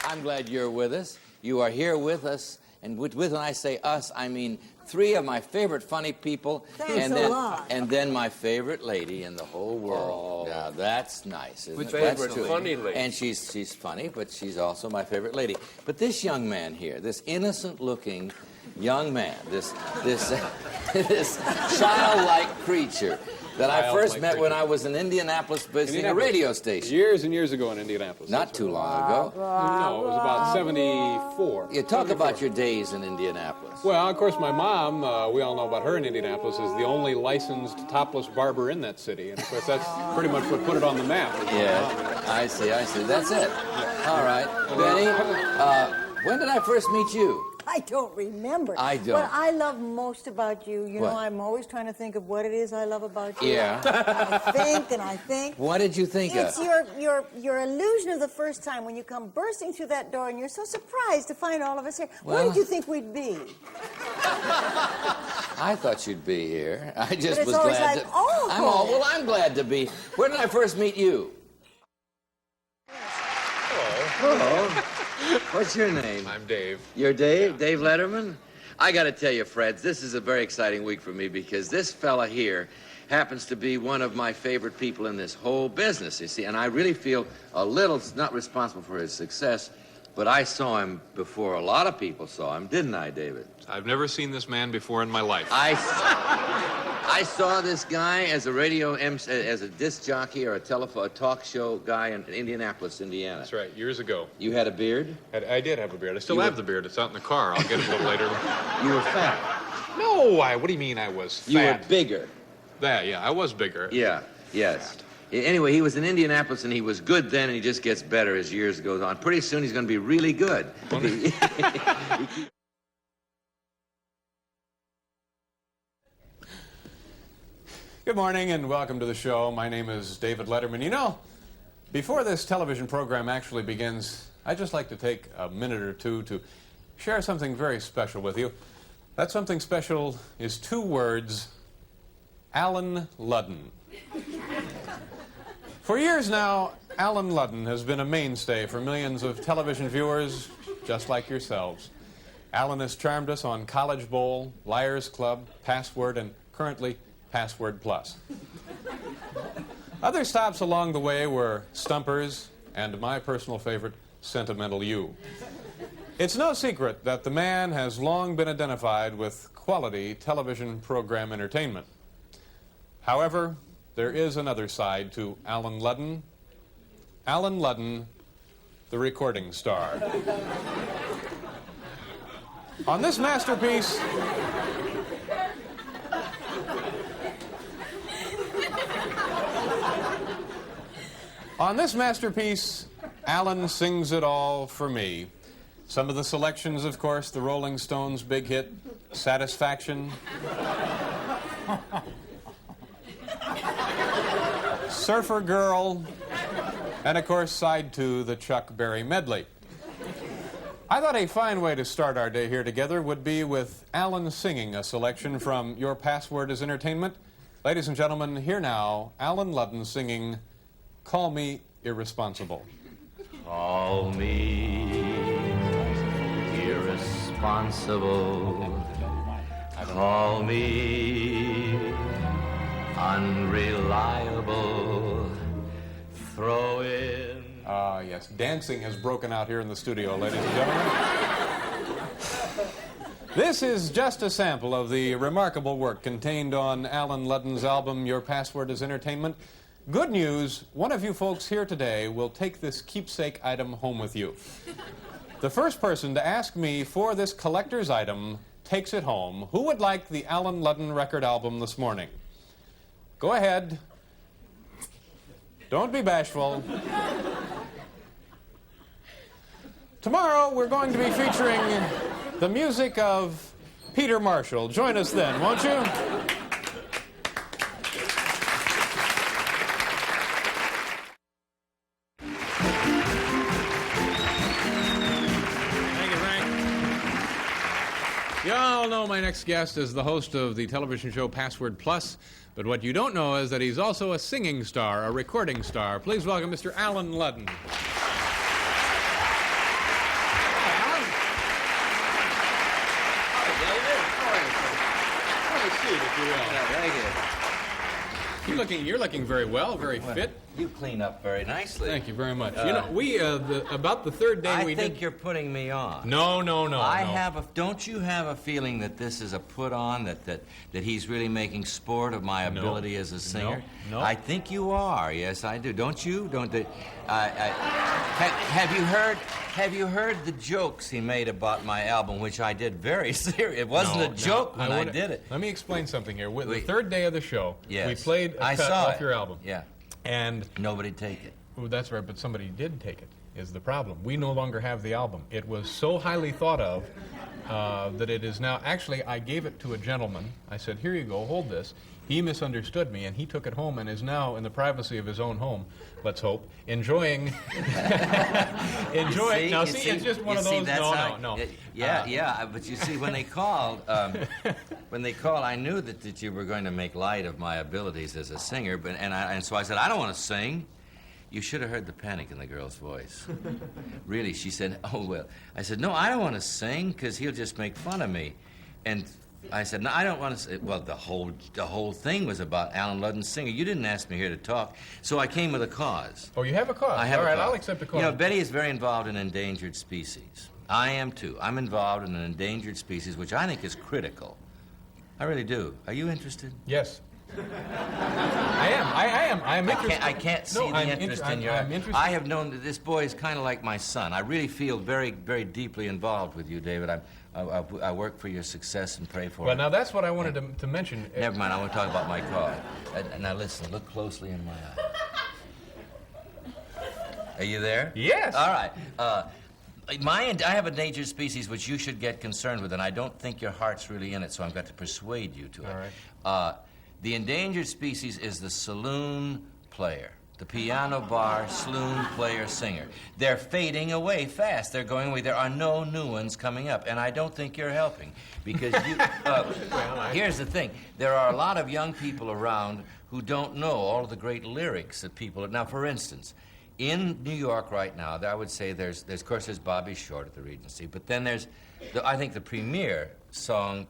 I'm glad you're with us. You are here with us, and when I say us, I mean three of my favorite funny people, and then my favorite lady in the whole world. Now that's nice, isn't it? Favorite funny lady. And she's funny, but she's also my favorite lady. But this young man here, this innocent-looking young man, this childlike creature that I first met when I was in Indianapolis visiting a radio station. Years and years ago in Indianapolis. Not too long ago. No, it was about 74. You talk about your days in Indianapolis. Well, of course, my mom, we all know about her in Indianapolis, is the only licensed topless barber in that city. And, of course, that's pretty much what put it on the map. Yeah, I see. That's it. All right. Benny, when did I first meet you? I don't remember. I don't. What I love most about you, you What? know, I'm always trying to think of what it is I love about you. Yeah. And I think. What did you think It's of? your illusion of the first time when you come bursting through that door and you're so surprised to find all of us here. Well, Where did you think we'd be? I thought you'd be here. I just it's was always glad like, to. oh. I'm glad to be. Where did I first meet you? Hello. What's your name? I'm Dave. You're Dave? Yeah. Dave Letterman? I got to tell you, Freds, this is a very exciting week for me because this fella here happens to be one of my favorite people in this whole business, you see, and I really feel a little not responsible for his success, but I saw him before a lot of people saw him, didn't I, David? I've never seen this man before in my life. I saw this guy as a radio MC, as a disc jockey or a talk show guy in Indianapolis, Indiana. That's right, years ago. You had a beard? I did have a beard. I still have the beard. It's out in the car. I'll get it a little later. You were fat. No, what do you mean I was fat? You were bigger. Yeah, I was bigger. Yeah, yes. Anyway, he was in Indianapolis, and he was good then, and he just gets better as years goes on. Pretty soon, he's going to be really good. Good morning and welcome to the show. My name is David Letterman. You know, before this television program actually begins, I'd just like to take a minute or two to share something very special with you. That something special is two words: Alan Ludden. For years now, Alan Ludden has been a mainstay for millions of television viewers just like yourselves. Alan has charmed us on College Bowl, Liars Club, Password, and currently Password Plus. Other stops along the way were Stumpers and my personal favorite, Sentimental You. It's no secret that the man has long been identified with quality television program entertainment. However, there is another side to Alan Ludden. Alan Ludden, the recording star. On this masterpiece, Alan sings it all for me. Some of the selections, of course, the Rolling Stones' big hit, Satisfaction. Surfer Girl, and of course, side 2, the Chuck Berry medley. I thought a fine way to start our day here together would be with Alan singing a selection from Your Password is Entertainment. Ladies and gentlemen, here now, Alan Ludden singing Call Me Irresponsible. Call me irresponsible. Call me unreliable. Throw in. Ah, yes. Dancing has broken out here in the studio, ladies and gentlemen. This is just a sample of the remarkable work contained on Alan Ludden's album, Your Password is Entertainment. Good news, one of you folks here today will take this keepsake item home with you. The first person to ask me for this collector's item takes it home. Who would like the Alan Ludden record album this morning? Go ahead. Don't be bashful. Tomorrow, we're going to be featuring the music of Peter Marshall. Join us then, won't you? Thank you, Frank. You all know my next guest is the host of the television show Password Plus, but what you don't know is that he's also a singing star, a recording star. Please welcome Mr. Alan Ludden. you will. Thank you. You're looking very well, very fit. You clean up very nicely. Thank you very much. We about the third day I we think did. you're putting me on. No. Don't you have a feeling that this is a put on, that he's really making sport of my ability as a singer? No. I think you are. Yes, I do. Don't you? Have you heard the jokes he made about my album, which I did very serious? It wasn't a joke when I did it. Let me explain something here. The third day of the show, Yes. we played a I cut saw off it. your album. Yeah. And Nobody take it. oh, that's right, but somebody did take it, is the problem. We no longer have the album. It was so highly thought of that it is now, actually, I gave it to a gentleman. I said, here you go, hold this. He misunderstood me, and he took it home and is now in the privacy of his own home, let's hope, enjoying... enjoying... Now, see, it's just one of those... No. Yeah, but you see, when they called, I knew that you were going to make light of my abilities as a singer, and so I said, I don't want to sing. You should have heard the panic in the girl's voice. Really, she said, oh, well. I said, no, I don't want to sing, because he'll just make fun of me. And I said, no, I don't want to say. Well, the whole thing was about Alan Ludden's singer. You didn't ask me here to talk, so I came with a cause. Oh, you have a cause? I have All a right, cause. I'll accept the cause. You know, Betty is very involved in endangered species. I am, too. I'm involved in an endangered species, which I think is critical. I really do. Are you interested? Yes. I am interested. I can't see the interest in your... I'm interested. I have known that this boy is kind of like my son. I really feel very, very deeply involved with you, David. I work for your success and pray for Well, it. now that's what I wanted to mention. Never mind, I want to talk about my cause. Now listen, look closely in my eye. Are you there? Yes. All right. I have an endangered species which you should get concerned with, and I don't think your heart's really in it, so I've got to persuade you to it. All right. The endangered species is the saloon player, the piano bar saloon player singer. They're fading away fast. They're going away. There are no new ones coming up, and I don't think you're helping because you. Here's the thing: there are a lot of young people around who don't know all of the great lyrics that people. Now, for instance, in New York right now, I would say there's of course there's Bobby Short at the Regency, but then there's I think the premier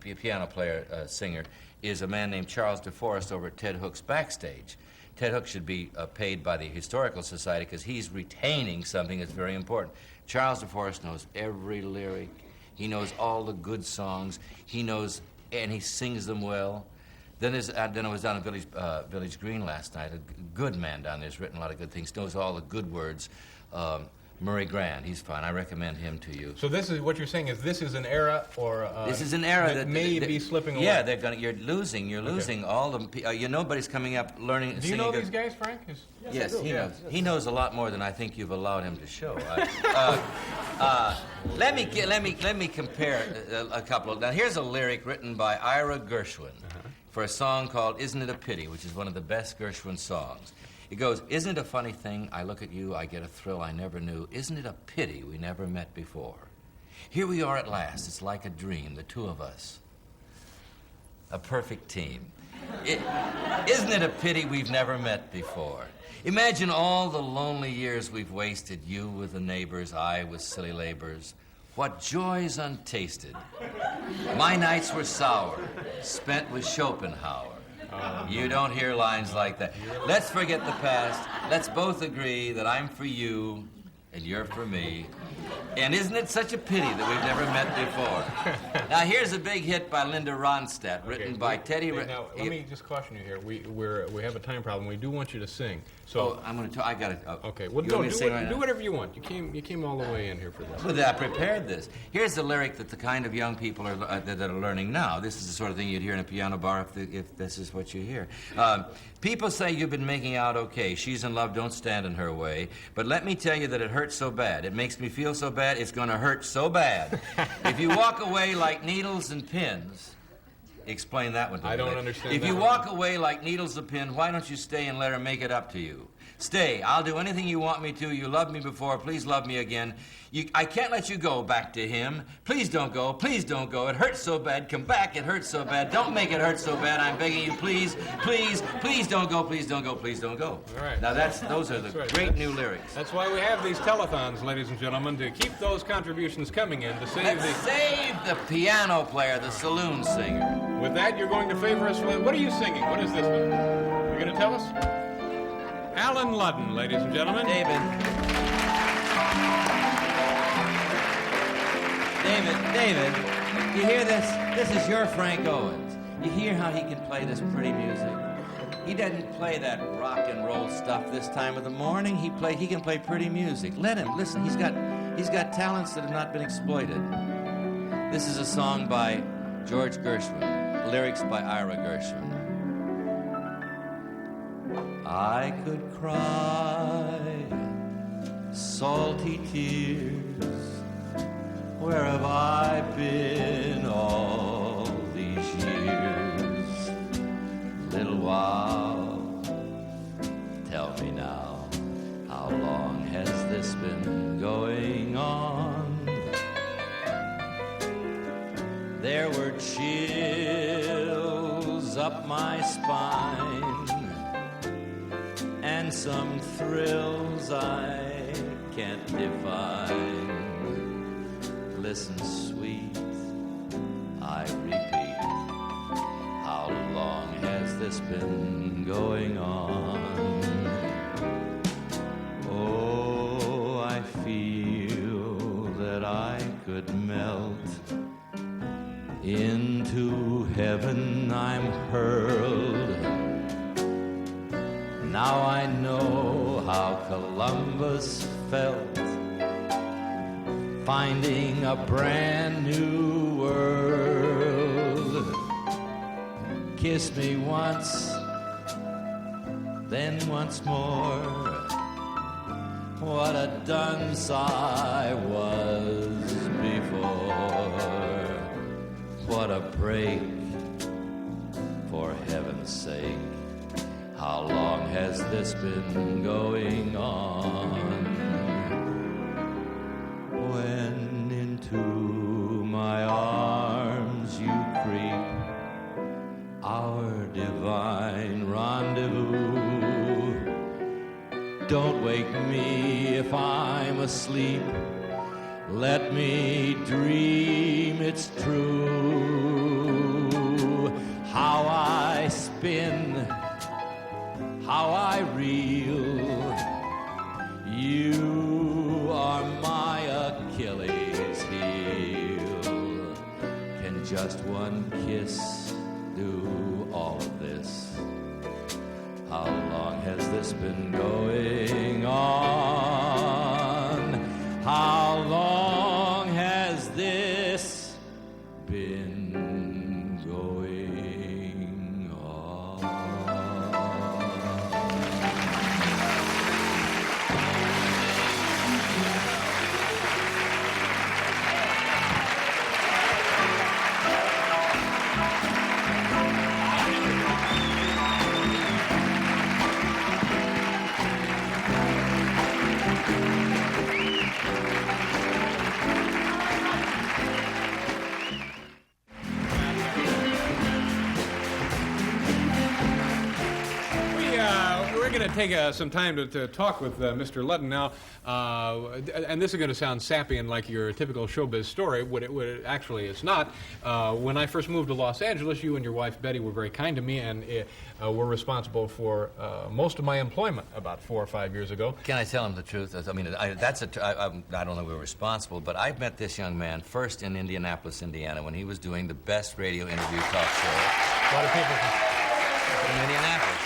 piano player singer is a man named Charles DeForest over at Ted Hook's backstage. Ted Hook should be paid by the Historical Society because he's retaining something that's very important. Charles DeForest knows every lyric. He knows all the good songs. He knows, and he sings them well. Then I was down at Village Green last night. A good man down there has written a lot of good things, knows all the good words. Murray Grand, he's fine. I recommend him to you. So this is what you're saying is this is an era or this is an era that may be slipping away. Yeah, you're losing all the nobody's coming up learning. Do you know these guys, Frank? Yes, he knows. He knows a lot more than I think you've allowed him to show. Let me compare a couple of. Now here's a lyric written by Ira Gershwin for a song called "Isn't It a Pity," which is one of the best Gershwin songs. It goes, isn't it a funny thing? I look at you, I get a thrill I never knew. Isn't it a pity we never met before? Here we are at last. It's like a dream, the two of us. A perfect team. Isn't it a pity we've never met before? Imagine all the lonely years we've wasted, you with the neighbors, I with silly labors. What joys untasted. My nights were sour, spent with Schopenhauer. You don't hear lines like that. Let's forget the past. Let's both agree that I'm for you and you're for me. And isn't it such a pity that we've never met before? Now, here's a big hit by Linda Ronstadt, written by Teddy... Now, let me just caution you here. We have a time problem. We do want you to sing. So I'm going to... I got it. Okay. Well, you want me to sing right do now? whatever you want. You came all the way in here for this. Well, I prepared this. Here's the lyric that the kind of young people that are learning now. This is the sort of thing you'd hear in a piano bar if this is what you hear. People say you've been making out okay. She's in love, don't stand in her way. But let me tell you that it hurts so bad. It makes me feel so bad, it's going to hurt so bad. If you walk away like needles and pins... Explain that one to me. I don't understand If that you one. walk away like needles and pins, why don't you stay and let her make it up to you? Stay. I'll do anything you want me to. You loved me before. Please love me again. I can't let you go back to him. Please don't go. Please don't go. It hurts so bad. Come back. It hurts so bad. Don't make it hurt so bad. I'm begging you. Please, please, please don't go. Please don't go. Please don't go. All right. Now, those are the great new lyrics. That's why we have these telethons, ladies and gentlemen, to keep those contributions coming in to save Let's save the piano player, the saloon singer. With that, you're going to favor us with... What are you singing? What is this one? You're going to tell us? Alan Ludden, ladies and gentlemen. David, you hear this? This is your Frank Owens. You hear how he can play this pretty music? He doesn't play that rock and roll stuff this time of the morning. He can play pretty music. Let him. Listen, he's got talents that have not been exploited. This is a song by George Gershwin, lyrics by Ira Gershwin. I could cry salty tears. Where have I been all these years? Little while, tell me now, how long has this been going on? There were chills up my spine and some thrills I can't define. Listen, sweet, I repeat, how long has this been going on? Oh, I feel that I could melt into heaven. I'm hurled. Now I know how Columbus felt, finding a brand new world. Kiss me once, then once more. What a dunce I was before. What a break, for heaven's sake. How long has this been going on? When into my arms you creep, our divine rendezvous. Don't wake me if I'm asleep. Let me dream it's true. How I spin, how I reel. You are my Achilles heel. Can just one kiss do all of this? How long has this been going on? How long has this been going on? We're going to take some time to talk with Mr. Ludden now, and this is going to sound sappy and like your typical showbiz story. What it actually is not. When I first moved to Los Angeles, you and your wife Betty were very kind to me and were responsible for most of my employment about 4 or 5 years ago. Can I tell him the truth? I mean, I don't know if we were responsible, but I met this young man first in Indianapolis, Indiana, when he was doing the best radio interview talk show. A lot of people In Indianapolis.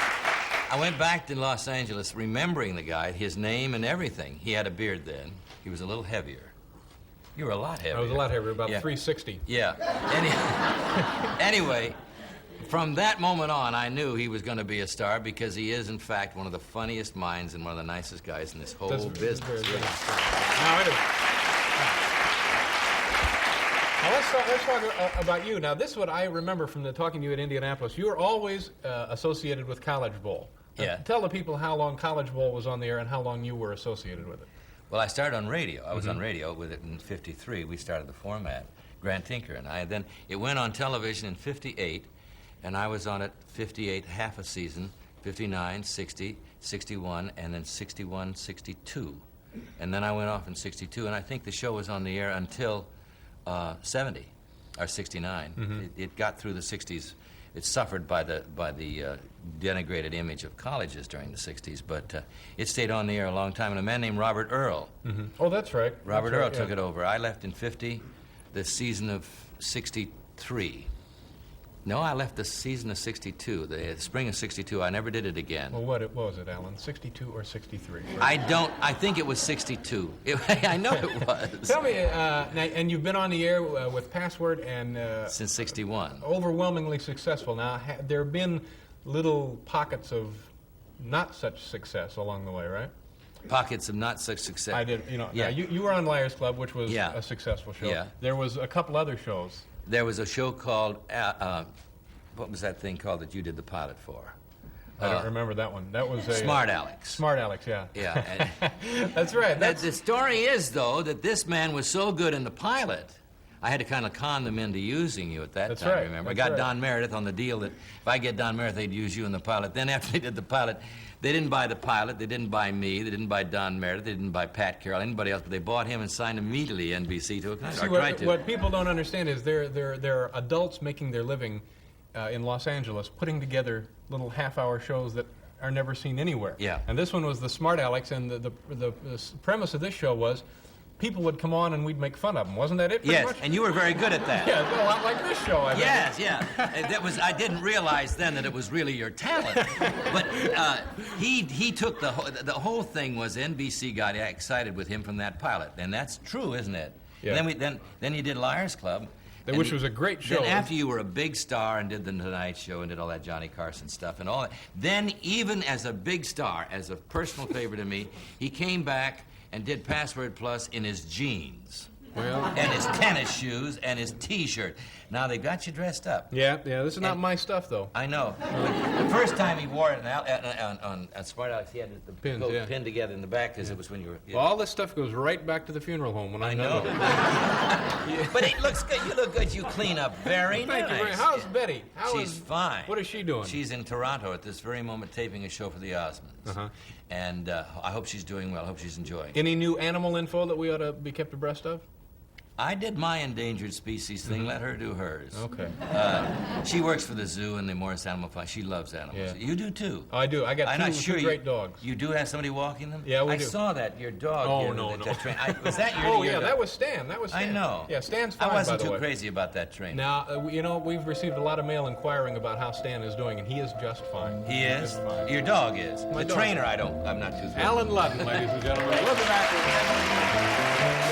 I went back to Los Angeles remembering the guy, his name and everything. He had a beard then. He was a little heavier. You were a lot heavier. I was a lot heavier, about Yeah. 360. Yeah. Anyway, from that moment on, I knew he was going to be a star because he is, in fact, one of the funniest minds and one of the nicest guys in this whole business. Very really. Now, Now, let's talk about you. Now, this is what I remember from talking to you at Indianapolis. You were always associated with College Bowl. Yeah. Tell the people how long College Bowl was on the air and how long you were associated with it. Well, I started on radio. I was on radio with it in '53. We started the format, Grant Tinker and I. Then it went on television in '58, and I was on it '58, half a season, '59, '60, '61, and then '61, '62. And then I went off in '62, and I think the show was on the air until '70 or '69. It got through the '60s. It suffered by the denigrated image of colleges during the '60s, but it stayed on the air a long time. And a man named Robert Earl. Oh, that's right. Robert Earl took it over. I left in '50, the season of '63. No, I left the season of '62, the spring of '62. I never did it again. Well, what was it, Alan? 62 or 63? I think it was '62. I know it was. Tell me, and you've been on the air with Password and Since '61. overwhelmingly successful. Now, there have been little pockets of not such success along the way, right? Pockets of not such success. I did, you know. Yeah. Now, you were on Liars Club, which was Yeah. a successful show. Yeah. There was a couple other shows. There was a show called, what was that thing called that you did the pilot for? I don't remember that one. That was a Smart Alex. Smart Alex, yeah. Yeah. That's right. That's The story is, though, that this man was so good in the pilot, I had to kind of con them into using you at that That's time, right, remember? I that's got right. Don Meredith on the deal that if I get Don Meredith, they'd use you in the pilot. Then after they did the pilot, they didn't buy the pilot, they didn't buy me, they didn't buy Don Meredith, they didn't buy Pat Carroll, anybody else, but they bought him and signed immediately NBC to a contract. See, or tried to. what people don't understand is there are adults making their living in Los Angeles, putting together little half-hour shows that are never seen anywhere. Yeah. And this one was the Smart Alex, and the premise of this show was people would come on and we'd make fun of them. Wasn't that it? Pretty Yes, much? and you were very good at that. Yeah, a lot like this show. I think. Yes, yeah. That was. I didn't realize then that it was really your talent. But he took the whole thing was NBC got excited with him from that pilot, and that's true, isn't it? Yeah. And then you did Liars Club, Which was a great show. Then after you were a big star and did the Tonight Show and did all that Johnny Carson stuff and all that, then even as a big star, as a personal favorite of me, he came back and did Password Plus in his jeans. Well, And his tennis shoes and his T-shirt. Now they got you dressed up. yeah. This is not And- my stuff, though. I know. But the first time he wore it on Smart Alex, he had the Pins, coat yeah. pinned together in the back because it was when you were. Well, all this stuff goes right back to the funeral home when I I'm know. done with it. But it looks good. You look good. You clean up very Thank nice. you very much. How's Betty? She's fine. What is she doing? She's in Toronto at this very moment taping a show for the Osmonds. Uh-huh. And I hope she's doing well. I hope she's enjoying it. Any new animal info that we ought to be kept abreast of? I did my endangered species thing. Let her do hers. Okay. She works for the zoo and the Morris Animal Fund. She loves animals. Yeah. You do too. I do. I got I'm not sure two great dogs. You do have somebody walking them? Yeah, we I do. saw that. Your dog. Oh, here, no, that- no. that train. Was that your Oh, your yeah, dog? that was Stan. That was I Stan. know. Yeah, Stan's fine, I wasn't by the too way. crazy about that train. Now, we've received a lot of mail inquiring about how Stan is doing, and he is just fine. He is? Just fine. Your dog is. My The dog. trainer, I'm not too thrilled. Alan Ludden, ladies and gentlemen. We'll be back with that.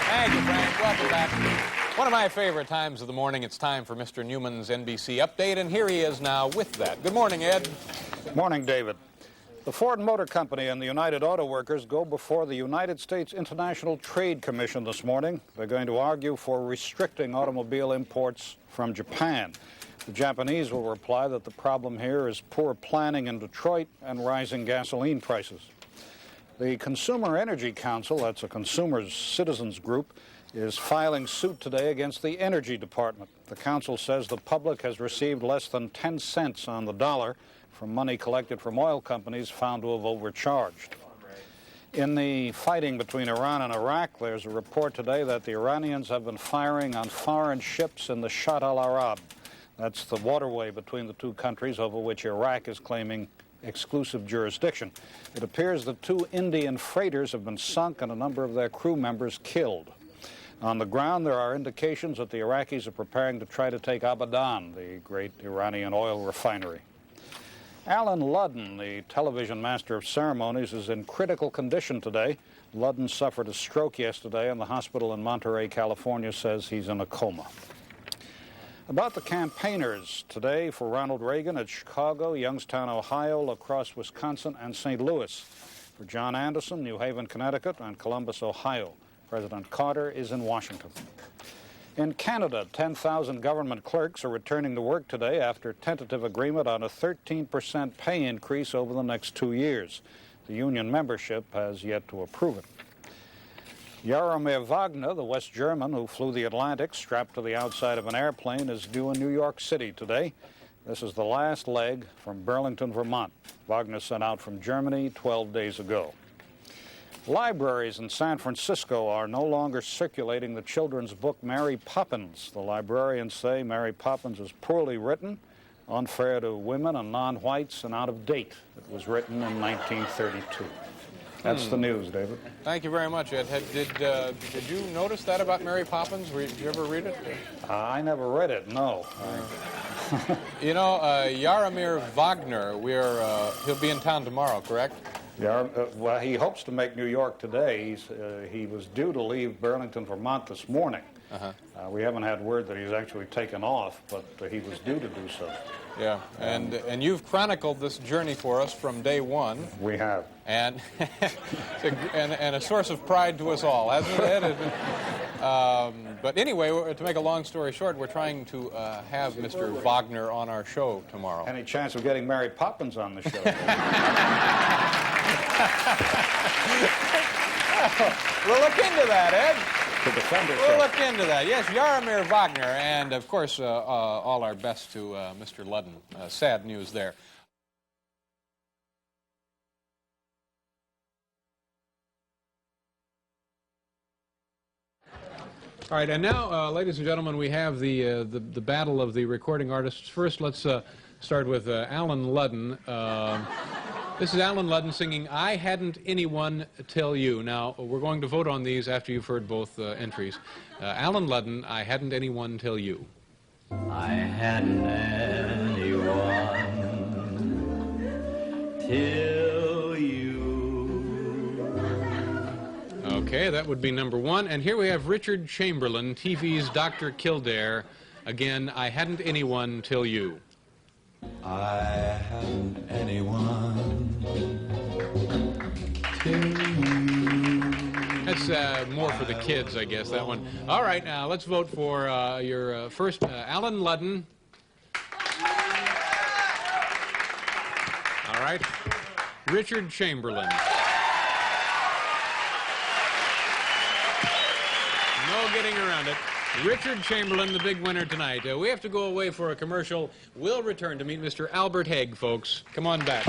Thank you, Frank. Welcome back. One of my favorite times of the morning, it's time for Mr. Newman's NBC Update, and here he is now with that. Good morning, Ed. Morning, David. The Ford Motor Company and the United Auto Workers go before the United States International Trade Commission this morning. They're going to argue for restricting automobile imports from Japan. The Japanese will reply that the problem here is poor planning in Detroit and rising gasoline prices. The Consumer Energy Council, that's a consumer's citizens group, is filing suit today against the Energy Department. The council says the public has received less than 10 cents on the dollar from money collected from oil companies found to have overcharged. In the fighting between Iran and Iraq, there's a report today that the Iranians have been firing on foreign ships in the Shatt al-Arab. That's the waterway between the two countries over which Iraq is claiming exclusive jurisdiction. It appears that 2 Indian freighters have been sunk and a number of their crew members killed. On the ground, there are indications that the Iraqis are preparing to try to take Abadan, the great Iranian oil refinery. Alan Ludden, the television master of ceremonies, is in critical condition today. Ludden suffered a stroke yesterday, and the hospital in Monterey, California, says he's in a coma. About the campaigners today for Ronald Reagan at Chicago, Youngstown, Ohio, La Crosse, Wisconsin, and St. Louis. For John Anderson, New Haven, Connecticut, and Columbus, Ohio. President Carter is in Washington. In Canada, 10,000 government clerks are returning to work today after tentative agreement on a 13% pay increase over the next 2 years. The union membership has yet to approve it. Jaromir Wagner, the West German who flew the Atlantic strapped to the outside of an airplane, is due in New York City today. This is the last leg from Burlington, Vermont. Wagner set out from Germany 12 days ago. Libraries in San Francisco are no longer circulating the children's book Mary Poppins. The librarians say Mary Poppins is poorly written, unfair to women and non-whites, and out of date. It was written in 1932. That's the news, David. Thank you very much, Ed. Did you notice that about Mary Poppins? Did you ever read it? I never read it, no. You know, Jaromir Wagner, he'll be in town tomorrow, correct? Yeah, well, he hopes to make New York today. He was due to leave Burlington, Vermont this morning. We haven't had word that he's actually taken off, but he was due to do so. Yeah, and you've chronicled this journey for us from day one. We have. And and a source of pride to us all, hasn't it? But anyway, to make a long story short, we're trying to have Mr. Wagner on our show tomorrow. Any chance of getting Mary Poppins on the show? We'll look into that, Ed. To defend herself. We'll look into that. Yes, Jaromir Wagner, and of course, all our best to Mr. Ludden. Sad news there. All right, and now, ladies and gentlemen, we have the battle of the recording artists. First, let's start with Alan Ludden. This is Alan Ludden singing "I Hadn't Anyone Tell You." Now, we're going to vote on these after you've heard both entries. Alan Ludden, "I Hadn't Anyone Tell You." I hadn't anyone till you. Okay, that would be number one. And here we have Richard Chamberlain, TV's Dr. Kildare. Again, "I Hadn't Anyone Till You." I hadn't anyone till you. That's more for the kids, I guess, that one. All right, now let's vote for your first, Alan Ludden. All right. Richard Chamberlain. No getting around it. Richard Chamberlain, the big winner tonight. We have to go away for a commercial. We'll return to meet Mr. Albert Haig, folks. Come on back.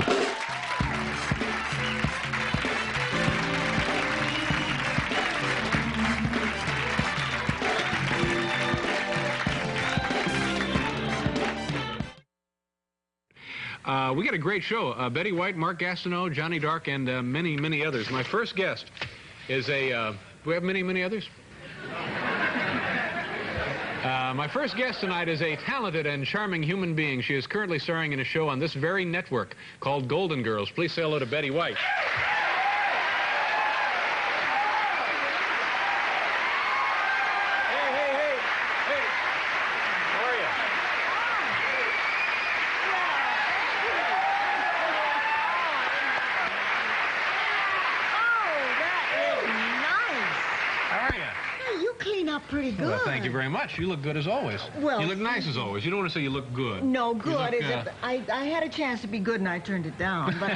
We got a great show. Betty White, Mark Gastineau, Johnny Dark, and many, many others. My first guest is a... do we have many, many others? My first guest tonight is a talented and charming human being. She is currently starring in a show on this very network called Golden Girls. Please say hello to Betty White. Hey. How are you? How are you? Hey, you clean up pretty good. Well, thank you very much. You look good as always. Well, you look nice as always. You don't want to say you look good. No, You good. look, Is it? I had a chance to be good and I turned it down. But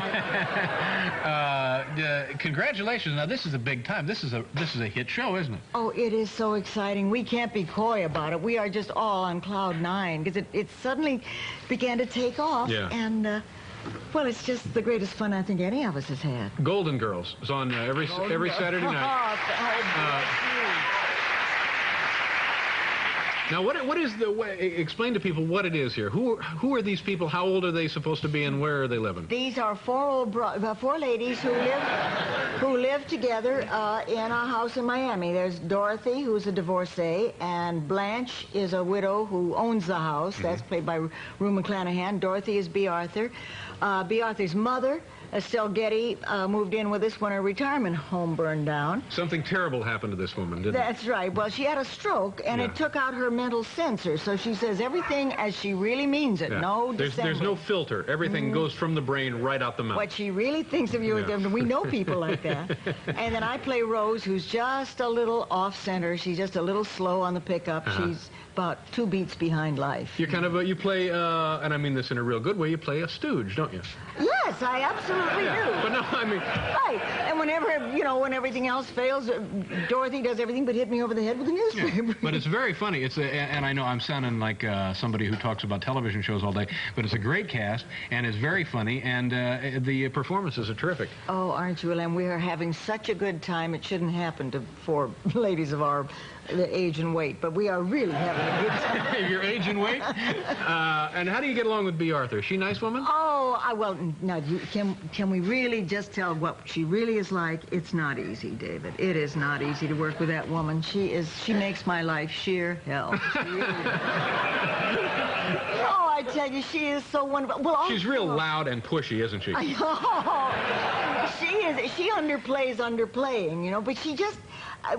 congratulations. Now this is a big time. This is a hit show, isn't it? oh, it is so exciting. We can't be coy about it. We are just all on cloud nine because it suddenly began to take off. Yeah. And well, it's just the greatest fun I think any of us has had. Golden Girls is on every Saturday night. Now, what is the way? Explain to people what it is here. Who are these people? How old are they supposed to be, and where are they living? These are four ladies who live together in a house in Miami. There's Dorothy, who's a divorcee, and Blanche is a widow who owns the house. That's played by Rue McClanahan. Dorothy is Bea Arthur. Bea Arthur's mother, Estelle Getty moved in with us when her retirement home burned down. Something terrible happened to this woman, didn't it? That's right. Well, she had a stroke, and Yeah. it took out her mental censor. So she says everything as she really means it. Yeah. No There's no dissembling. filter. Everything goes from the brain right out the mouth. What she really thinks of you. Yeah. We know people like that. And then I play Rose, who's just a little off-center. She's just a little slow on the pickup. She's about 2 beats behind life. You're kind of you play, and I mean this in a real good way, you play a stooge, don't you? Yes, I absolutely do. But no, I mean, Right. And whenever, when everything else fails, Dorothy does everything but hit me over the head with a newspaper. but it's very funny. And I know I'm sounding like somebody who talks about television shows all day, but it's a great cast, and it's very funny, and the performances are terrific. Oh, aren't you, Ellen? We are having such a good time. It shouldn't happen to 4 ladies of our age and weight, but we are really having a good time. Your age and weight. And how do you get along with B. Arthur? Is she a nice woman? Oh, well, now, can we really just tell what she really is like? It's not easy, David. It is not easy to work with that woman. She makes my life sheer hell. She really Oh, I tell you, she is so wonderful. Well, She's real loud and pushy, isn't she? She is. She underplays underplaying, but she just,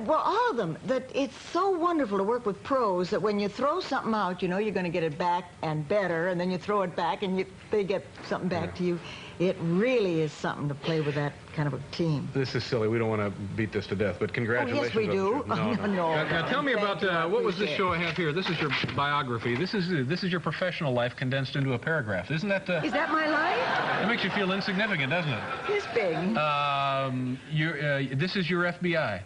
well, all of them, that it's so wonderful to work with pros that when you throw something out, you're going to get it back and better, and then you throw it back and they get something back to you. It really is something to play with that kind of a team. This is silly. We don't want to beat this to death, but congratulations. Oh, yes, we do. on the show. No. No. Now, tell me about Thank you. what was this Appreciate show I have here? This is your biography. This is your professional life condensed into a paragraph. Isn't that? Is that my life? It makes you feel insignificant, doesn't it? It's big. This is your FBI.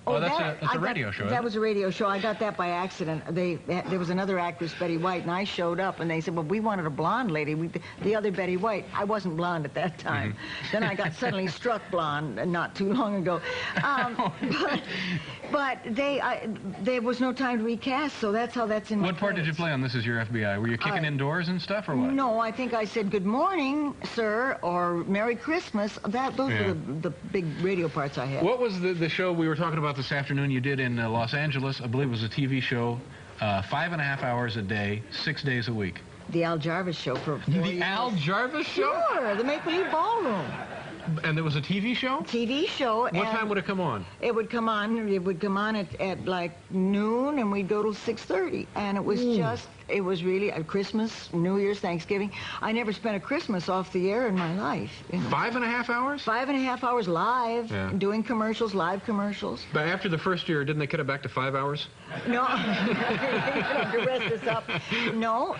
Oh, that's a radio show. That was a radio show. I got that by accident. There was another actress, Betty White, and I showed up, and they said, well, we wanted a blonde lady. The other Betty White. I wasn't blonde at that time. Then I got suddenly struck blonde not too long ago. But there was no time to recast, so that's how that's in my What part did you play on This Is Your FBI? Were you kicking indoors and stuff, or what? No, I think I said, good morning, sir, or Merry Christmas. Those were the big radio parts I had. What was the show we were talking about this afternoon you did in Los Angeles? I believe it was a TV show, 5.5 hours a day, 6 days a week. The Al Jarvis Show for 4 years. The Al Jarvis Show? Sure, the Maple Leaf Ballroom. And there was a TV show? TV show. What time would it come on? It would come on at like noon, and we'd go till 6:30. And it was it was really Christmas, New Year's, Thanksgiving. I never spent a Christmas off the air in my life. 5.5 hours? 5.5 hours live, doing commercials, live commercials. But after the first year, didn't they cut it back to 5 hours? No, you have to rest this up. No,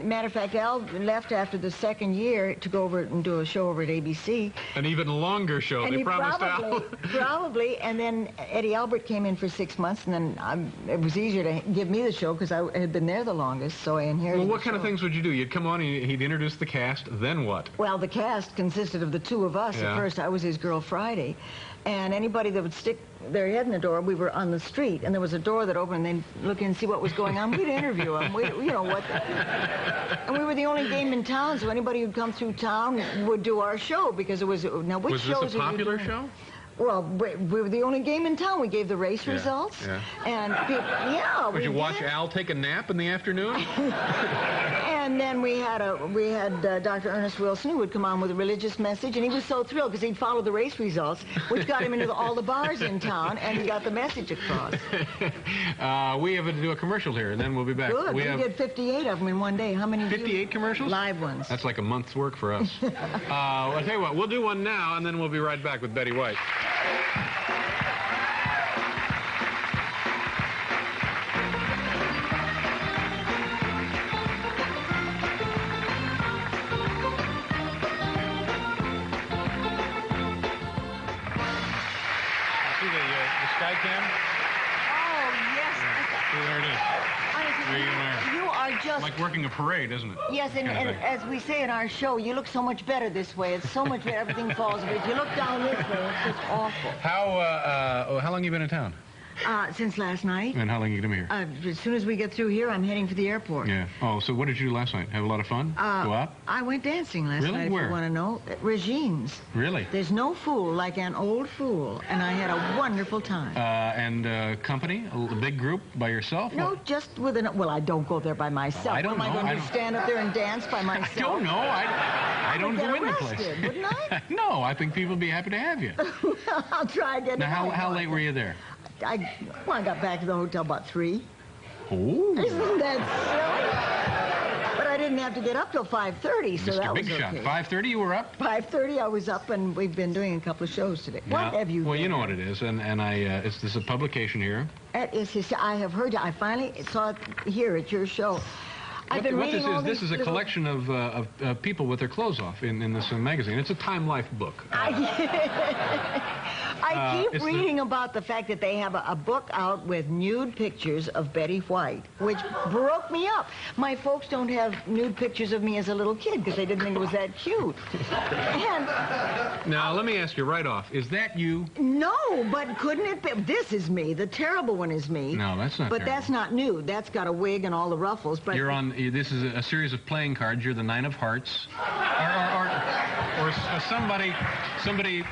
matter of fact, Al left after the second year to go over and do a show over at ABC. An even longer show. And They he promised Al. probably, and then Eddie Albert came in for 6 months, and then it was easier to give me the show because I had been there the longest, so I inherited Well, what the kind of show. things would you do? You'd come on, and he'd introduce the cast, then what? Well, the cast consisted of the 2 of us. Yeah. At first, I was his girl Friday. And anybody that would stick their head in the door, we were on the street, and there was a door that opened, and they'd look in and see what was going on. We'd interview them. And we were the only game in town, so anybody who'd come through town would do our show, because it was, now which Was shows this a are you popular doing? show? Well, we were the only game in town. We gave the race results. Yeah. And people, Would you watch did. Al take a nap in the afternoon? And then we had Dr. Ernest Wilson, who would come on with a religious message, and he was so thrilled because he'd follow the race results, which got him into all the bars in town, and he got the message across. We have to do a commercial here, and then we'll be back. Good. We have did 58 of them in one day. How many? 58 commercials? Live ones. That's like a month's work for us. I'll tell you what, we'll do one now, and then we'll be right back with Betty White. See the sky cam? Oh, yes. There it is. Honestly, There you are. you are just... Like working a parade, isn't it? Yes, and Kind of thing. as we say in our show, you look so much better this way. It's so much better. Everything falls. But if you look down this way, it's just awful. How long you been in town? Since last night. And how long you gonna be here? As soon as we get through here, I'm heading for the airport. Yeah. Oh, so what did you do last night? Have a lot of fun? Go out? I went dancing last Really? night, Where? if you want to know. At Regine's. Really? There's no fool like an old fool, and I had a wonderful time. And company? A big group by yourself? No, just with well, I don't go there by myself. I don't Am I know. going I to don't- stand up there and dance by myself? I don't know. I don't would go get in the place. arrested, wouldn't I? No, I think people would be happy to have you. I'll try again. Now, how late were you there? I got back to the hotel about 3. Oh, Isn't that silly? But I didn't have to get up till 5:30, so that Mr. was Big Shot. okay. 5:30 you were up? 5:30 I was up, and we've been doing a couple of shows today. What have you Well, done? you know what it is, and this is a publication here. I have heard. I finally saw it here at your show. I've been What reading all this these is a little- collection of people with their clothes off in this magazine. It's a Time Life book. I keep it's the- reading about the fact that they have a book out with nude pictures of Betty White, which broke me up. My folks don't have nude pictures of me as a little kid because they didn't think it was that cute. And Now, let me ask you right off. Is that you? no, but couldn't it be? This is me. The terrible one is me. No, that's not But terrible. that's not nude. That's got a wig and all the ruffles. But You're on. This is a series of playing cards. You're the 9 of Hearts, or somebody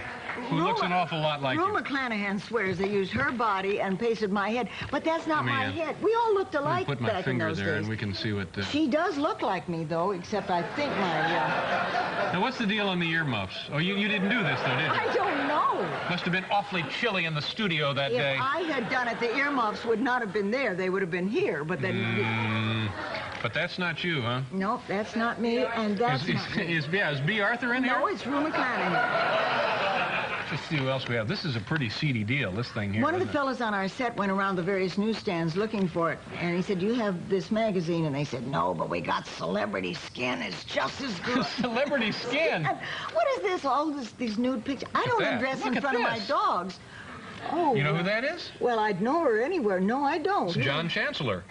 who looks an awful lot like Rue you. McClanahan swears they used her body and pasted my head, but that's not Let me, my head. We all looked Let me alike put my back in finger those there, days. and we can see what. She does look like me, though, except I think my... Now, what's the deal on the earmuffs? Oh, you didn't do this, though, did you? I don't know. Must have been awfully chilly in the studio that day. If I had done it, the earmuffs would not have been there. They would have been here, but then... But that's not you, huh? No, that's not me, and that's not me. Is B. Arthur in here? No, it's Rue McClanahan. Let's see who else we have. This is a pretty seedy deal, this thing here. One of the isn't it? fellas on our set went around the various newsstands looking for it, and he said, "You have this magazine?" And they said, "No, but we got Celebrity Skin. It's just as good." Celebrity Skin. And what is this? These nude pictures? I don't that. undress Look in at front of my this. dogs. Oh. You know who that is? Well, I'd know her anywhere. No, I don't. It's John Chancellor.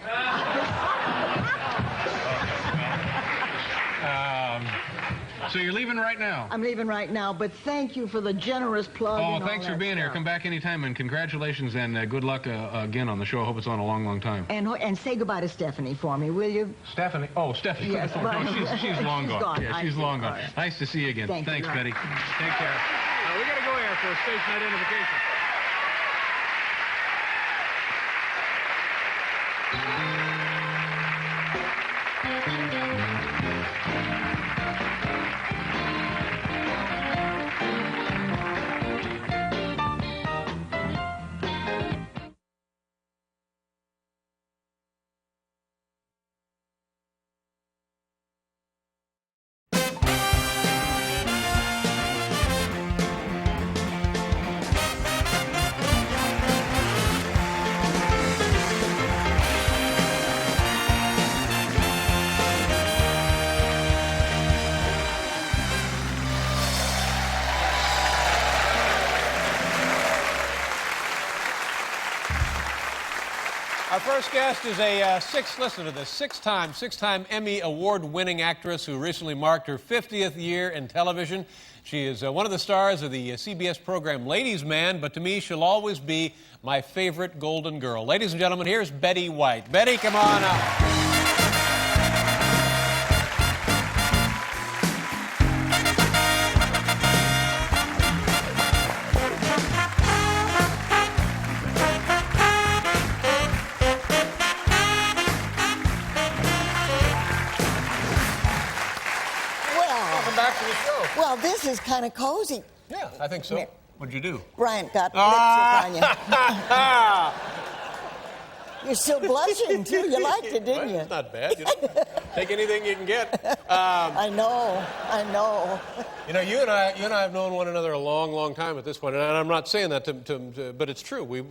So you're leaving right now? I'm leaving right now, but thank you for the generous plug. Oh, and all thanks for that being here. stuff. Come back anytime, and congratulations and good luck again on the show. I hope it's on a long, long time. And say goodbye to Stephanie for me, will you? Stephanie. Oh, Stephanie. Yes, No, but- she's long she's gone. gone. Yeah, I she's see. long All gone. right. Nice to see you again. Thank you. Thanks, Right. Betty. Take care. We got to go here for station identification. Our first guest is a six-time Emmy Award-winning actress who recently marked her 50th year in television. She is one of the stars of the CBS program Ladies' Man, but to me, she'll always be my favorite golden girl. Ladies and gentlemen, here's Betty White. Betty, come on up. Welcome back to the show. Well, this is kind of cozy. Yeah, I think so. What'd you do? Bryant got lipstick on you. You're still blushing, too. You liked it, didn't you? It's not bad. You know, take anything you can get. I know. You know, you and I have known one another a long, long time at this point, and I'm not saying that but it's true. We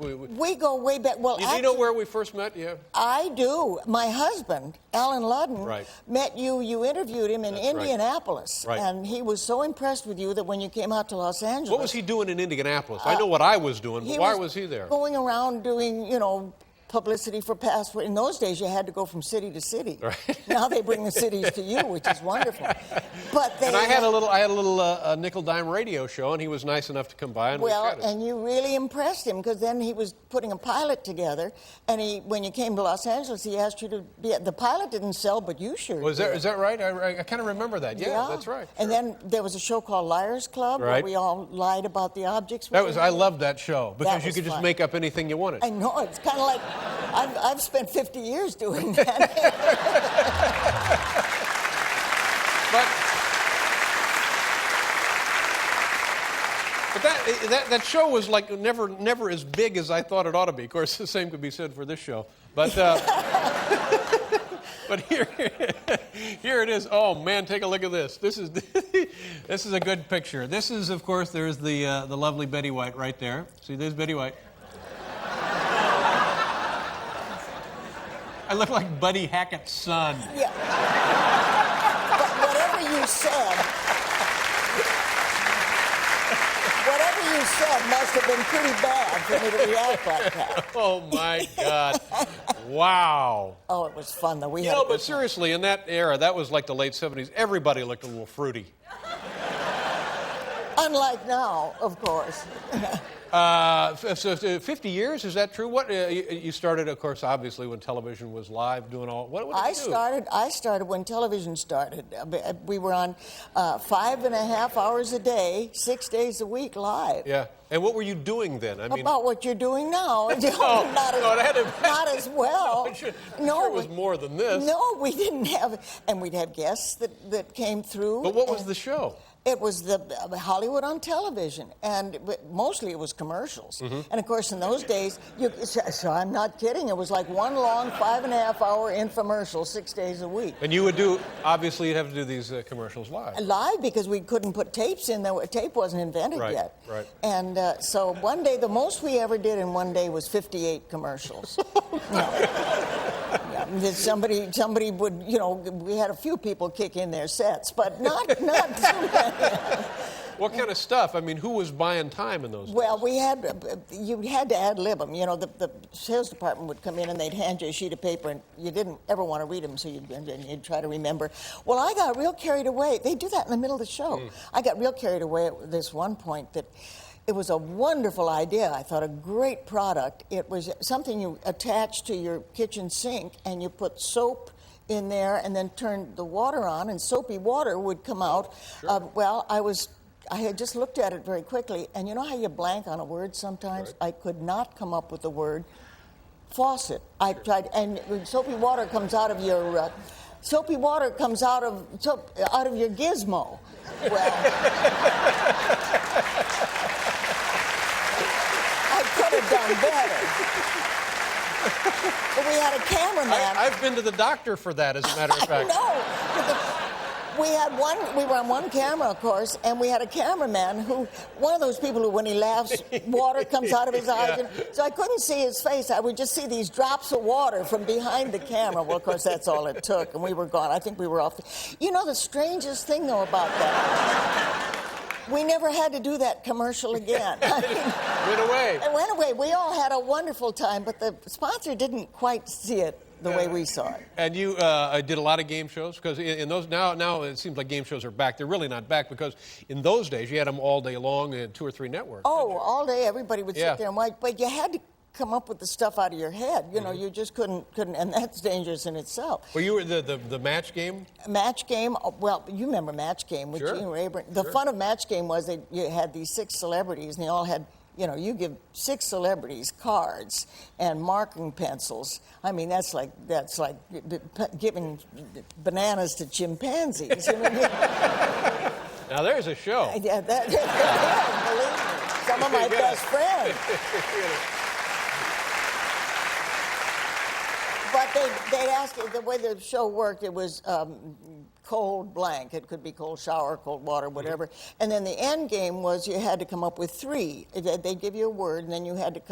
go way back. Well, Do you know where we first met? Yeah. I do. My husband, Alan Ludden, Right. met you. You interviewed him in That's right. Indianapolis. Right. And he was so impressed with you that when you came out to Los Angeles... What was he doing in Indianapolis? I know what I was doing, but why was he there? Going around doing, publicity for passport. In those days, you had to go from city to city. Right. Now they bring the cities to you, which is wonderful. But they And I had a little nickel dime radio show, and he was nice enough to come by and we chatted. and you really impressed him because then he was putting a pilot together, and when you came to Los Angeles, he asked you to be. The pilot didn't sell, but you sure Is did. that right? I kind of remember that. Yeah, that's right. And Sure. then there was a show called Liars Club where Right. we all lied about the objects. I loved that show because you was could just fun. make up anything you wanted. I know, it's kind of like I've spent 50 years doing that. But But that show was like never as big as I thought it ought to be. Of course, the same could be said for this show. But but here it is. Oh man, take a look at this. This is a good picture. This is, of course, there's the lovely Betty White right there. See, there's Betty White. I look like Buddy Hackett's son. Yeah. But whatever you said must have been pretty bad for me to react like that. Oh my God! Wow. Oh, it was fun though. We You had know, a good but seriously, in that era, that was like the late '70s. Everybody looked a little fruity. time. Unlike now, of course. So 50 years, is that true? What you started, of course, obviously when television was live, doing all. What did you do? I started when television started. We were on 5.5 hours a day, 6 days a week, live. Yeah. And what were you doing then? I mean, About what you're doing now. it had to- not as well. I'm sure it was more than this. No, we didn't have, and we'd have guests that came through. But what was the show? It was the Hollywood on television, and mostly it was commercials. Mm-hmm. And of course, in those days, so I'm not kidding. It was like one long 5.5 hour infomercial, 6 days a week. And you would do, obviously, you'd have to do these commercials live. Live, because we couldn't put tapes in there. Tape wasn't invented Right, yet. right. And so one day, the most we ever did in one day was 58 commercials. Yeah, somebody would, we had a few people kick in their sets, but not too many. What kind of stuff? I mean, who was buying time in those days? Well, you had to ad-lib them. The sales department would come in and they'd hand you a sheet of paper, and you didn't ever want to read them, so you'd try to remember. Well, I got real carried away. They do that in the middle of the show. I got real carried away at this one point that it was a wonderful idea. I thought a great product. It was something you attach to your kitchen sink, and you put soap in there and then turn the water on, and soapy water would come out. Sure. I had just looked at it very quickly, and you know how you blank on a word sometimes? Right. I could not come up with the word faucet. I tried, and soapy water comes out of your your gizmo. Well, I could have done better. But we had a cameraman. I've been to the doctor for that, as a matter of fact. No. We were on one camera, of course, and we had a cameraman one of those people who, when he laughs, water comes out of his eyes. Yeah. So I couldn't see his face. I would just see these drops of water from behind the camera. Well, of course, that's all it took, and we were gone. I think we were off. The strangest thing, though, about that, we never had to do that commercial again. Went away. It went away. We all had a wonderful time, but the sponsor didn't quite see it the way we saw it. And you did a lot of game shows? Because in those now it seems like game shows are back. They're really not back, because in those days you had them all day long in 2 or 3 networks. Oh, all day everybody would Yeah. sit there and watch, but you had to come up with the stuff out of your head. You just couldn't, and that's dangerous in itself. Well, you were the match game? Match Game, well, you remember Match Game with Sure. Gene Rayburn. The fun of Match Game was that you had these 6 celebrities, and they all had, you give 6 celebrities cards and marking pencils. I mean, that's like giving bananas to chimpanzees. Now there's a show. Yeah, believe me, some of my best friends. But they'd ask you, the way the show worked, it was cold blank. It could be cold shower, cold water, whatever. And then the end game was you had to come up with 3. They'd give you a word, and then you had to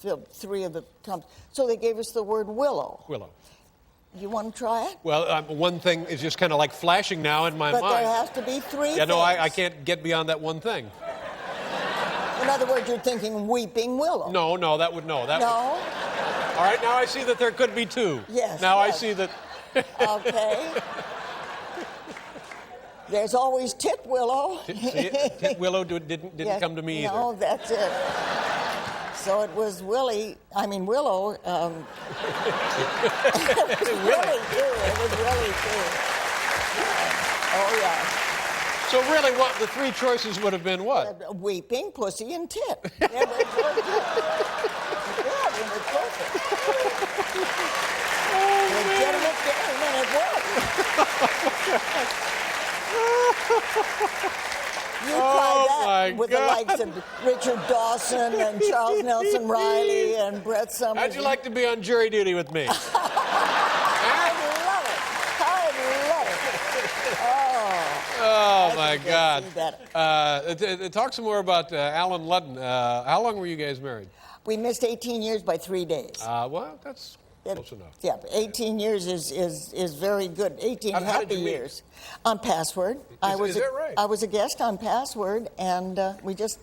fill 3 of the terms. So they gave us the word willow. Willow. You want to try it? Well, one thing is just kind of like flashing now in my But mind. there has to be 3 Yeah, no, things. I can't get beyond that one thing. In other words, you're thinking weeping willow. No, that would no. That No? Would, all right, now I see that there could be 2. Yes, Now yes. I see that. Okay. There's always tit willow. See, Willow didn't Yes, come to me either. No, that's it. So it was Willow. It was Willie, too. It was Willie, too. Oh, yeah. So really, what the 3 choices would have been what? Weeping, pussy, and tit. Yeah, it was perfect. Legitimate game, and it was. You Oh, try my that with God. the likes of Richard Dawson and Charles Nelson Riley and Brett Summers. How'd you like to be on jury duty with me? I love it. Oh, my can God. see that. Talk some more about Alan Ludden. How long were you guys married? We missed 18 years by 3 days. Well, that's close enough. Yeah, 18 years is very good. 18 How did happy you meet? years. On Password. Is that right? I was a guest on Password, and we just...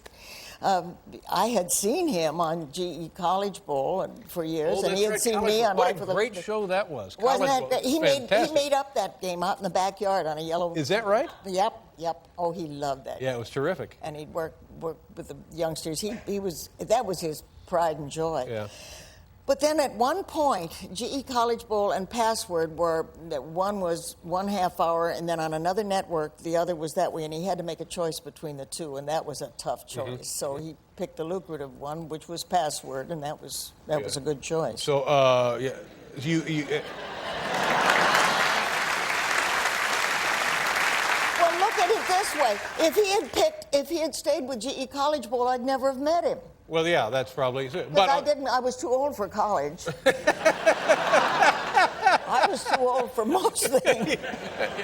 I had seen him on GE College Bowl for years, Oh, and he had that's seen right. me on What Life a with a... great show that was. Wasn't College that... Bowl. He Fantastic. made up that game out in the backyard on a yellow... Is that right? Yep. Oh, he loved that. Yeah, it was terrific. And he'd work with the youngsters. That was his pride and joy. Yeah. But then at one point, GE College Bowl and Password were, one was 1/2 hour, and then on another network, the other was that way, and he had to make a choice between the two, and that was a tough choice. So he picked the lucrative one, which was Password, and that was a good choice. So, yeah, Well, look at it this way: if he had stayed with GE College Bowl, I'd never have met him. well, yeah, that's probably... But I was too old for college. I was too old for most things.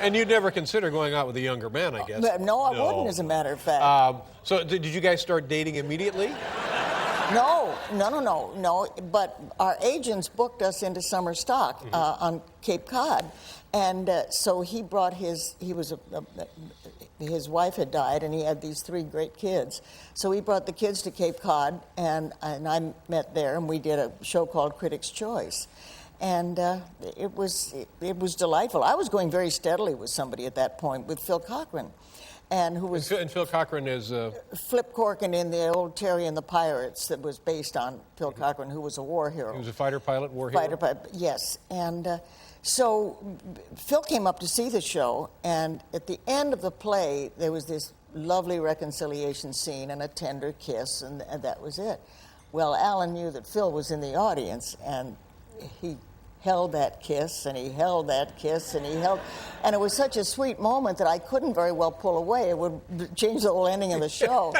And you'd never consider going out with a younger man, I guess. No, I wouldn't, as a matter of fact. So did you guys start dating immediately? No. But our agents booked us into summer stock on Cape Cod. And so he brought his wife had died, and he had these 3 great kids. So he brought the kids to Cape Cod, and I met there, and we did a show called Critics' Choice. And it was delightful. I was going very steadily with somebody at that point, with Phil Cochran, and who was And Phil Cochran is... Flip Corkin in the old Terry and the Pirates that was based on Phil Cochran, who was a war hero. He was a fighter pilot, war hero? Fighter pilot, yes. And so Phil came up to see the show, and at the end of the play, there was this lovely reconciliation scene and a tender kiss, and that was it. Well, Alan knew that Phil was in the audience, and he held that kiss, and he held that kiss, and and it was such a sweet moment that I couldn't very well pull away. It would change the whole ending of the show.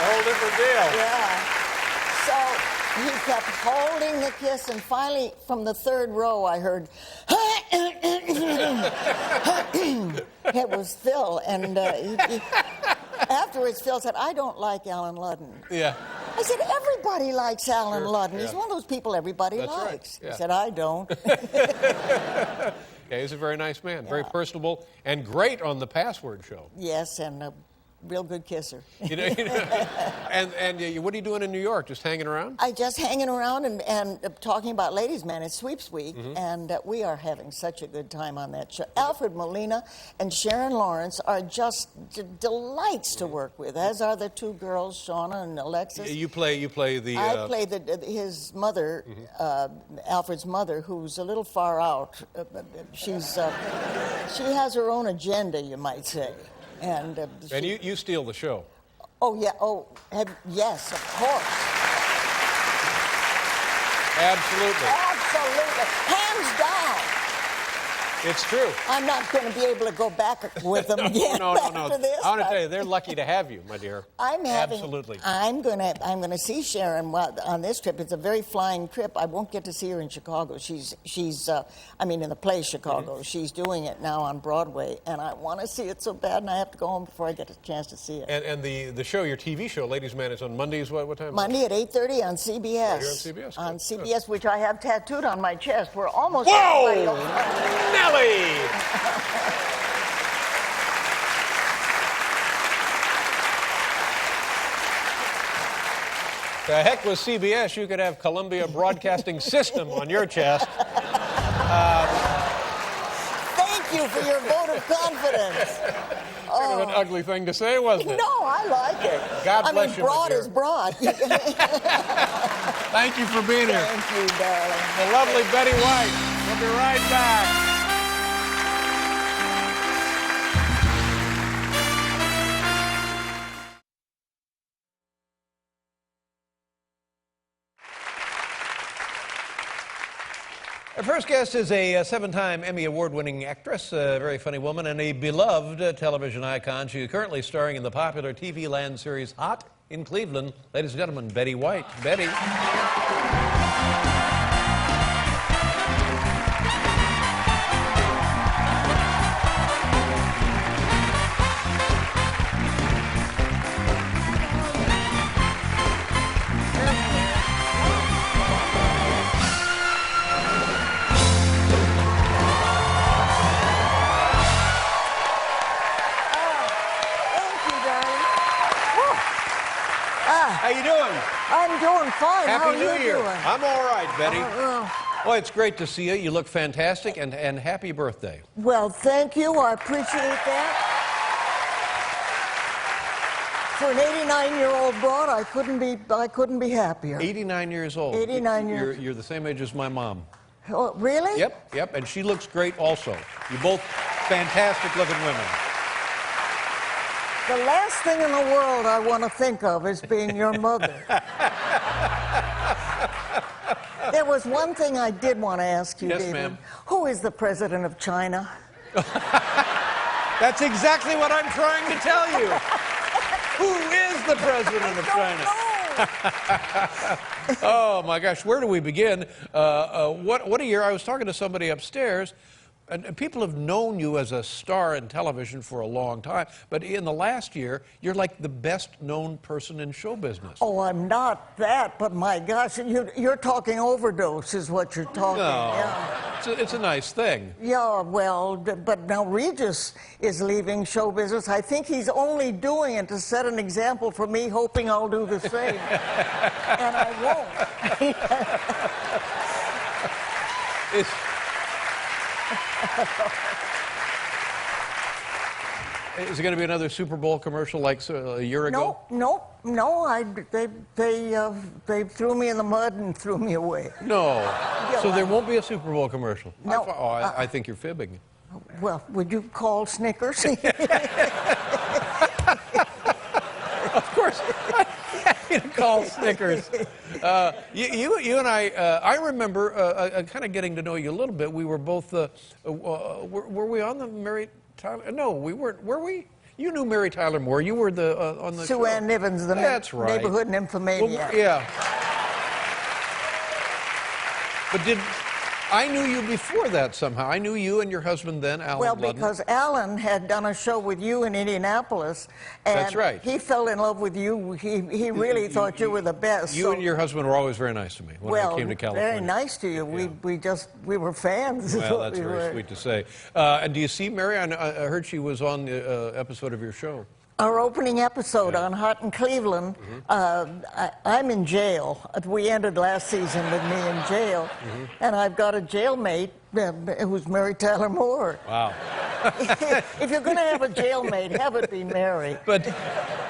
whole different deal. Yeah. So he kept holding the kiss, and finally, from the 3rd row, I heard, it was Phil, and afterwards, Phil said, "I don't like Alan Ludden." Yeah. I said, "Everybody likes Alan Ludden. He's yeah. one of those people everybody That's right, likes." yeah. He said, "I don't." Yeah, he's a very nice man, very personable, and great on the Password show. Yes, and a real good kisser. And what are you doing in New York? Just hanging around? I just hanging around and talking about Ladies' Man. It's Sweeps Week, and we are having such a good time on that show. Alfred Molina and Sharon Lawrence are just delights to work with, as are the 2 girls, Shauna and Alexis. You play the... I play his mother, Alfred's mother, who's a little far out. She has her own agenda, you might say. And you steal the show. Oh, yeah. Oh, yes, of course. Absolutely. Absolutely. Hands down. It's true. I'm not going to be able to go back with them again No. after this. I want to but tell you, they're lucky to have you, my dear. Absolutely. I'm going to see Sharon on this trip. It's a very flying trip. I won't get to see her in Chicago. She's in the play Chicago. She's doing it now on Broadway, and I want to see it so bad, and I have to go home before I get a chance to see it. And the show, your TV show, Ladies' Man, is on Mondays. What time? Monday at 8:30 on CBS. Right here on CBS. On Good. CBS, which I have tattooed on my chest. We're almost... Whoa! everybody- Nellie! The heck with CBS, you could have Columbia Broadcasting System on your chest. Thank you for your vote of confidence. Kind of an ugly thing to say, wasn't it? No, I like it. God bless you, my broad dear. is broad. Thank you for being here. Thank you, darling. The lovely Betty White. We'll be right back. first guest is a seven-time Emmy Award-winning actress, a very funny woman, and a beloved television icon. She is currently starring in the popular TV Land series Hot in Cleveland. Ladies and gentlemen, Betty White. Betty. How you doing? I'm doing fine. How Happy are New you Year. doing? I'm all right, Betty. Well, Well, it's great to see you. You look fantastic, and happy birthday. well, thank you. I appreciate that. For an 89-year-old broad, I couldn't be happier. 89 years old. 89 years. You're the same age as my mom. Oh, really? Yep, and she looks great also. You both fantastic-looking women. The last thing in the world I want to think of is being your mother. There was one thing I did want to ask you, Yes, David. ma'am. Who is the president of China? That's exactly what I'm trying to tell you. Who is the president of China? Oh my gosh, where do we begin? What a year. I was talking to somebody upstairs, and people have known you as a star in television for a long time, but in the last year, you're like the best known person in show business. Oh, I'm not that, but my gosh, you're talking overdose is what you're talking. No, Yeah. it's a nice thing. Yeah, well, but now Regis is leaving show business. I think he's only doing it to set an example for me, hoping I'll do the same. And I won't. Is it going to be another Super Bowl commercial like a year ago? No. They threw me in the mud and threw me away. No. So Yeah, there won't be a Super Bowl commercial? No. I think you're fibbing. Well, would you call Snickers? Of course. You call Snickers. You and I remember kind of getting to know you a little bit. We were both, were we on the Mary Tyler? No, we weren't. Were we? You knew Mary Tyler Moore. You were on the Sue show. Ann Nivens, the That's right. neighborhood nymphomaniac. Well, yeah. But I knew you before that somehow. I knew you and your husband then, Alan Well, Ludden. because Alan had done a show with you in Indianapolis, and That's right. he fell in love with you. He really thought you were the best. You and your husband were always very nice to me when I came to California. Very nice to you. Yeah. We were fans. is Well, what that's we very were. sweet to say. And do you see Mary? I heard she was on the episode of your show. Our opening episode on Hot in Cleveland, I'm in jail. We ended last season with me in jail, and I've got a jailmate who's Mary Tyler Moore. Wow. If you're going to have a jailmate, have it be Mary. But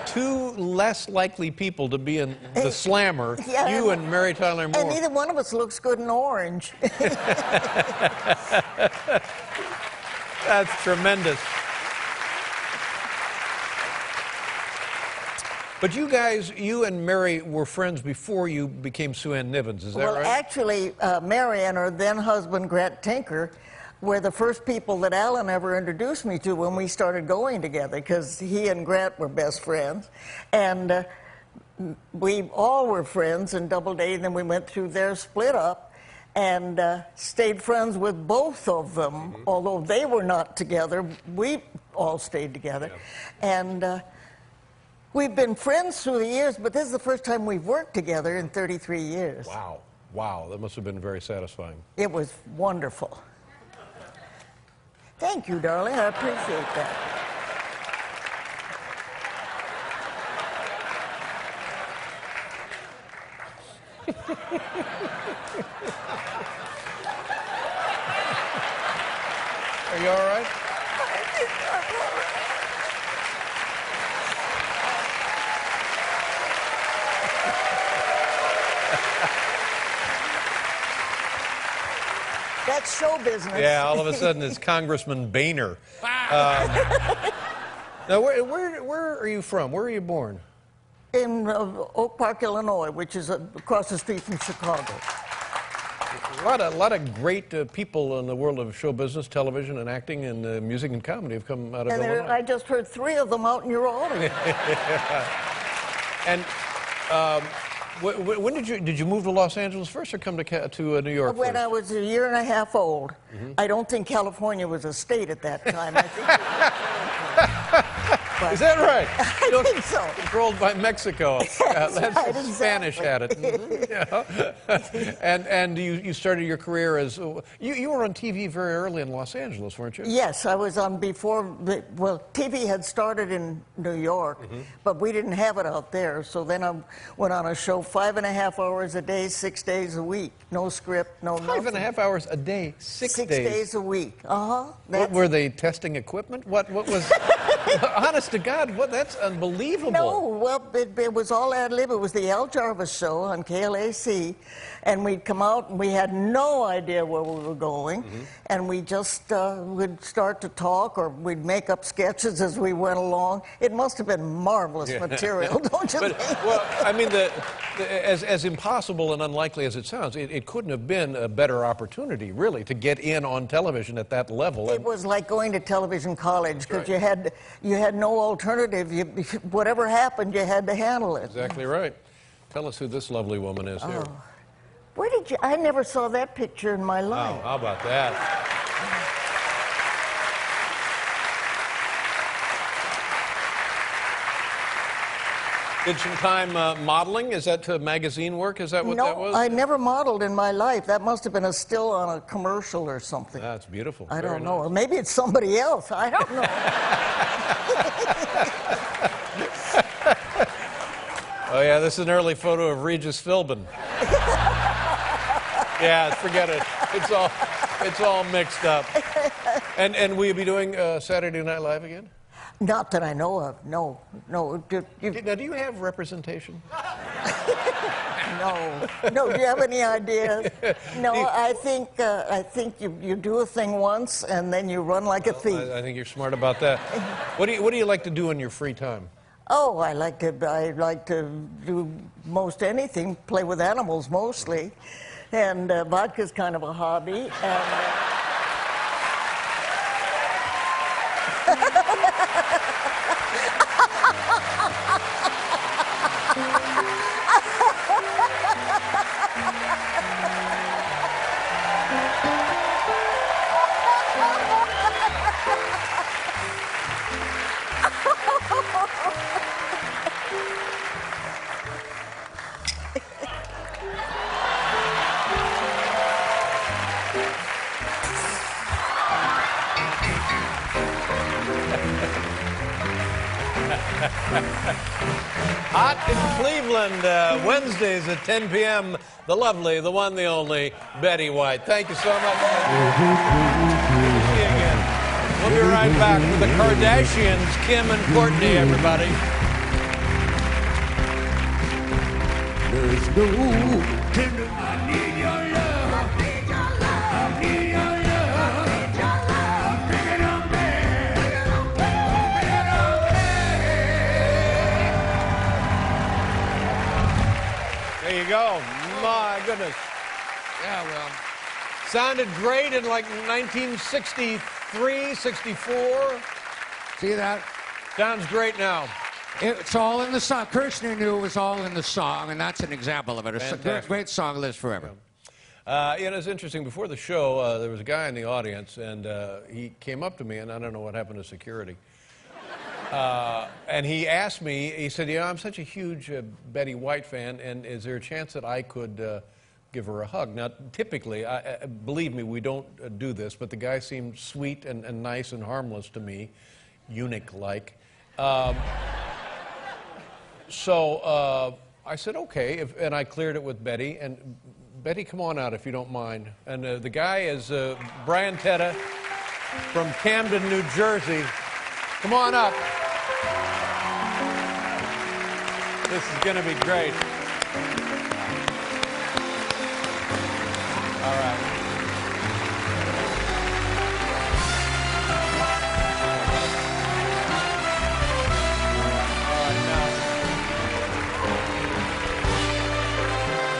two less likely people to be in the Slammer, Yeah, you and Mary Tyler Moore. And neither one of us looks good in orange. That's tremendous. But you guys, you and Mary were friends before you became Sue Ann Nivens, is that Well, right? actually, Mary and her then husband, Grant Tinker, were the first people that Alan ever introduced me to when we started going together, because he and Grant were best friends. And we all were friends in Doubleday, and then we went through their split up and stayed friends with both of them. Although they were not together, we all stayed together. Yeah. And we've been friends through the years, but this is the first time we've worked together in 33 years. Wow. Wow, that must have been very satisfying. It was wonderful. Thank you, darling. I appreciate that. Are you all right? That's show business. Yeah, all of a sudden it's Congressman Boehner. Now, where are you from? Where are you born? In Oak Park, Illinois, which is across the street from Chicago. A lot of great people in the world of show business, television, and acting, and music and comedy have come out of Illinois. I just heard 3 of them out in your audience. And when did you move to Los Angeles first, or come to New York When first? I was a year and a half old. I don't think California was a state at that time. I think Is that right? I think so. Controlled by Mexico. That's right, Spanish had it. Yeah. And you started your career as you were on TV very early in Los Angeles, weren't you? Yes, I was on well, TV had started in New York, but we didn't have it out there. So then I went on a show 5.5 hours a day, 6 days a week. No script, no nothing. 5.5 hours a day, 6 days. 6 days a week. What, were they testing equipment? What was? Honest to God, that's unbelievable. No, well, it was all ad lib. It was the Al Jarvis Show on KLAC, and we'd come out and we had no idea where we were going, and we just would start to talk, or we'd make up sketches as we went along. It must have been marvelous material, don't you think? Well, I mean, as impossible and unlikely as it sounds, it couldn't have been a better opportunity, really, to get in on television at that level. It was like going to television college, because you had no alternative. Whatever happened, you had to handle it. Exactly right. Tell us who this lovely woman is here. Where did you? I never saw that picture in my life. Oh, how about that? Did some time modeling? Is that magazine work? Is that what that was? No, I never modeled in my life. That must have been a still on a commercial or something. That's beautiful. I don't Very know. nice. Or maybe it's somebody else. I don't know. Oh, yeah, this is an early photo of Regis Philbin. Yeah, forget it. It's all mixed up. And will you be doing Saturday Night Live again? Not that I know of. No. Now, do you have representation? No. Do you have any ideas? No, I think you do a thing once and then you run like a thief. I think you're smart about that. What do you like to do in your free time? Oh, I like to do most anything. Play with animals mostly, and vodka's kind of a hobby. And Hot in Cleveland, Wednesdays at 10 p.m. The lovely, the one, the only, Betty White. Thank you so much. Good to see you again. We'll be right back with the Kardashians, Kim and Courtney, everybody. There's no tender. I need your love. I need your love. I need your love. I need your love. Bring it on, baby. Bring it on, baby. Bring it on, baby. There you go. My goodness. Yeah, well, sounded great in like 1963, 64. See that? Sounds great now. It's all in the song. Kirshner knew it was all in the song, and that's an example of it. It's a great song, lives forever. It's interesting. Before the show, there was a guy in the audience, and he came up to me, and I don't know what happened to security. And he asked me, he said, I'm such a huge Betty White fan, and is there a chance that I could give her a hug? Now, typically, believe me, we don't do this, but the guy seemed sweet and nice and harmless to me, eunuch-like. So I said, okay, and I cleared it with Betty. And Betty, come on out if you don't mind. And the guy is Brian Tetta from Camden, New Jersey. Come on up. This is going to be great. All right.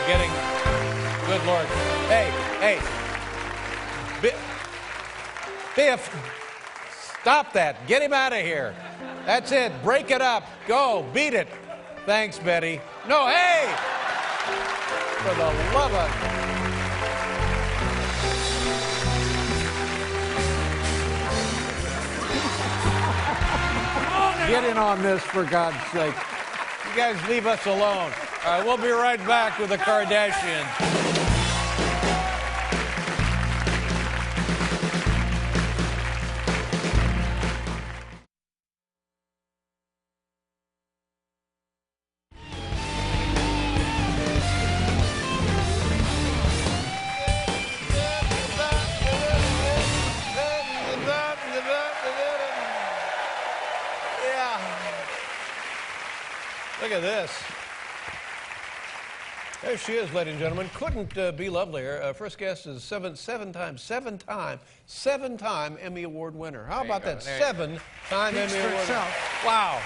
Getting, good Lord. Hey, Biff, stop that. Get him out of here. That's it. Break it up. Go. Beat it. Thanks, Betty. No, hey! For the love of... Get in on this, for God's sake. You guys leave us alone. All right, we'll be right back with the Kardashians. Look at this. There she is, ladies and gentlemen. Couldn't be lovelier. First guest is seven-time Emmy Award winner. How about that? Seven-time Emmy Award winner. Wow.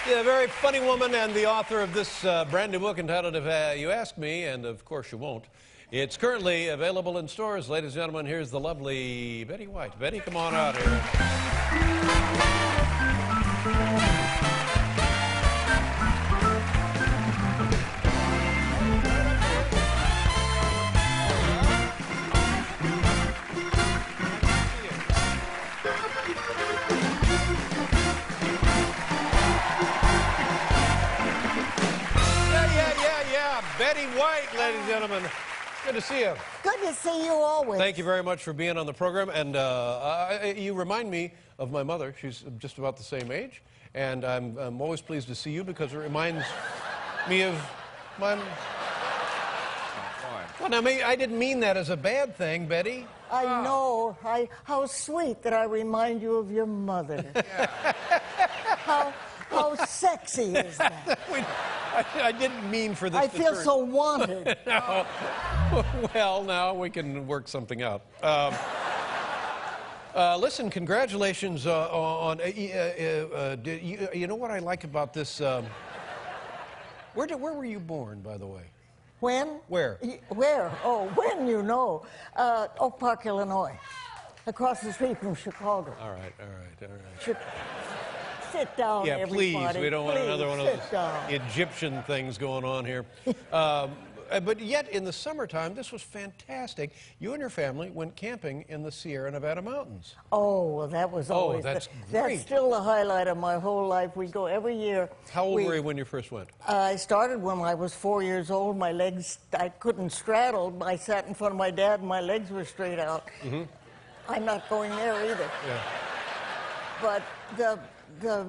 Yeah, a very funny woman and the author of this brand new book entitled If You Ask Me, and of course you won't. It's currently available in stores. Ladies and gentlemen, here's the lovely Betty White. Betty, come on out here. Betty White, ladies and gentlemen. Good to see you. Good to see you always. Thank you very much for being on the program. And you remind me of my mother. She's just about the same age. And I'm always pleased to see you because it reminds me of my... Well, now, maybe I didn't mean that as a bad thing, Betty. I know. How sweet that I remind you of your mother. How sexy is that? I didn't mean for this I to feel turn... so wanted. No. Well, now we can work something out. Listen, congratulations on... you know what I like about this? Where were you born, by the way? When? Where? Where? Oh, when, you know. Oak Park, Illinois. Across the street from Chicago. All right. Sit down, yeah, everybody. Please. We don't want another one of those down. Egyptian things going on here. But yet, in the summertime, this was fantastic. You and your family went camping in the Sierra Nevada mountains. Oh, well, that was always... that's great. That's still the highlight of my whole life. We go every year. How old were you when you first went? I started when I was 4 years old. My legs, I couldn't straddle. I sat in front of my dad, and my legs were straight out. Mm-hmm. I'm not going there either. Yeah. But the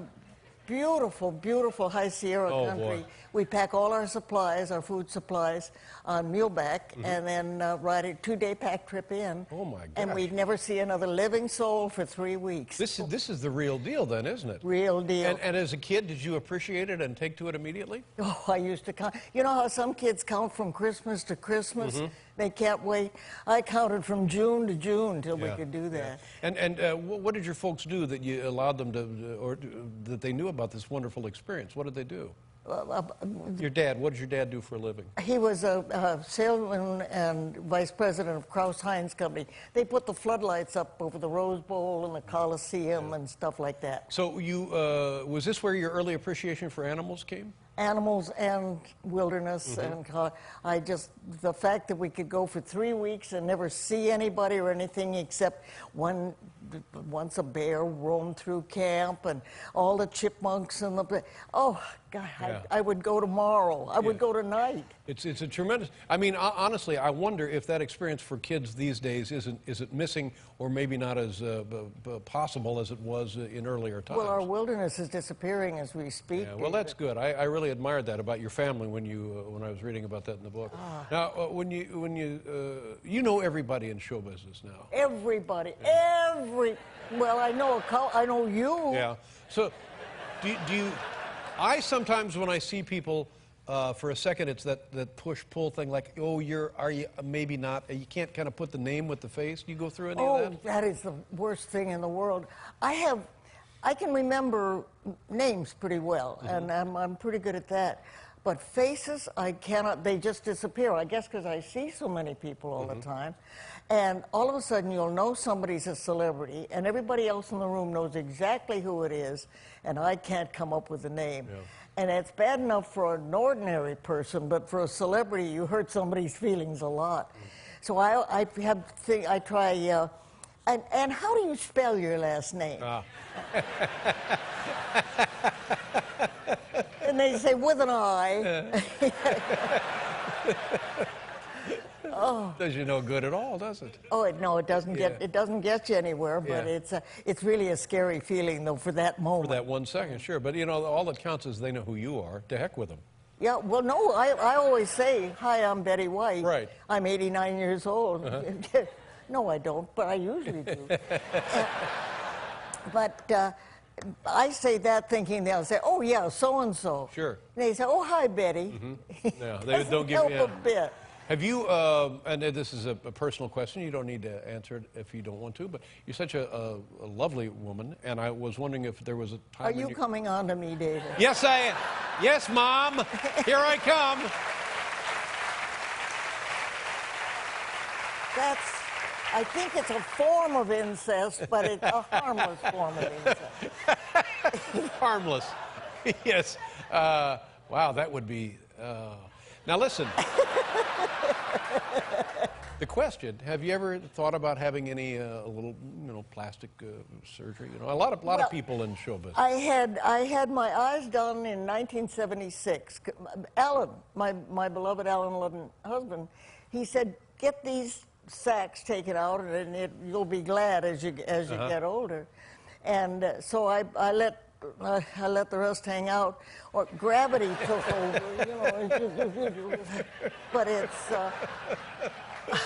beautiful, beautiful High Sierra country. Boy. We pack all our supplies, our food supplies, on muleback, and then ride a 2-day pack trip in. Oh, my gosh. And we'd never see another living soul for 3 weeks. This is the real deal, then, isn't it? Real deal. And as a kid, did you appreciate it and take to it immediately? Oh, I used to count. You know how some kids count from Christmas to Christmas? Mm-hmm. They can't wait. I counted from June to June till we could do that. Yeah. And what did your folks do that you allowed them to, or that they knew about this wonderful experience? What did they do? Your dad, what did your dad do for a living? He was a salesman and vice president of Kraus-Heinz Company. They put the floodlights up over the Rose Bowl and the Coliseum and stuff like that. So you, was this where your early appreciation for animals came? Animals and wilderness, and the fact that we could go for 3 weeks and never see anybody or anything except once a bear roamed through camp and all the chipmunks and oh God, I would go tomorrow. I would go tonight. It's a tremendous. I mean, honestly, I wonder if that experience for kids these days isn't missing or maybe not as possible as it was in earlier times. Well, our wilderness is disappearing as we speak. Yeah, well, that's good. I really admired that about your family when I was reading about that in the book. Now, when you know everybody in show business now. Everybody, well, I know you. Yeah. So, do you? I sometimes, when I see people, for a second, it's that push-pull thing, like, oh, are you, maybe not. You can't kind of put the name with the face. Do you go through any of that? Oh, that is the worst thing in the world. I can remember names pretty well, and I'm pretty good at that. But faces, I cannot, they just disappear. I guess because I see so many people all Mm-hmm. the time. And all of a sudden, you'll know somebody's a celebrity, and everybody else in the room knows exactly who it is, and I can't come up with the name. Yeah. And it's bad enough for an ordinary person, but for a celebrity, you hurt somebody's feelings a lot. So I try, and how do you spell your last name? And they say, with an I. Does you no good at all, does it? Oh, no, it doesn't Yeah. it doesn't get you anywhere, but Yeah. it's really a scary feeling, though, for that moment. For that 1 second, sure. But, you know, all that counts is they know who you are. To heck with them. Yeah, well, no, I always say, hi, I'm Betty White. Right. I'm 89 years old. No, I don't, but I usually do. But I say that thinking they'll say, oh, yeah, so-and-so. Sure. And they say, oh, hi, Betty. Yeah, they Doesn't don't give help you a bit. Have you, and this is a personal question, you don't need to answer it if you don't want to, but you're such a lovely woman, and I was wondering if there was a time Are when you coming on to me, David? Yes, I am. Yes, Mom. Here I come. I think it's a form of incest, but it's a harmless form of incest. Harmless. Yes. Wow, that would be... Now, listen. The question, have you ever thought about having any a little, you know, plastic surgery? You know, a lot of people in show business. I had my eyes done in 1976. Alan, my beloved Alan Ludden husband, he said, get these sacs taken out, and you'll be glad as you get older. And so I let the rest hang out, or gravity took over, you know. But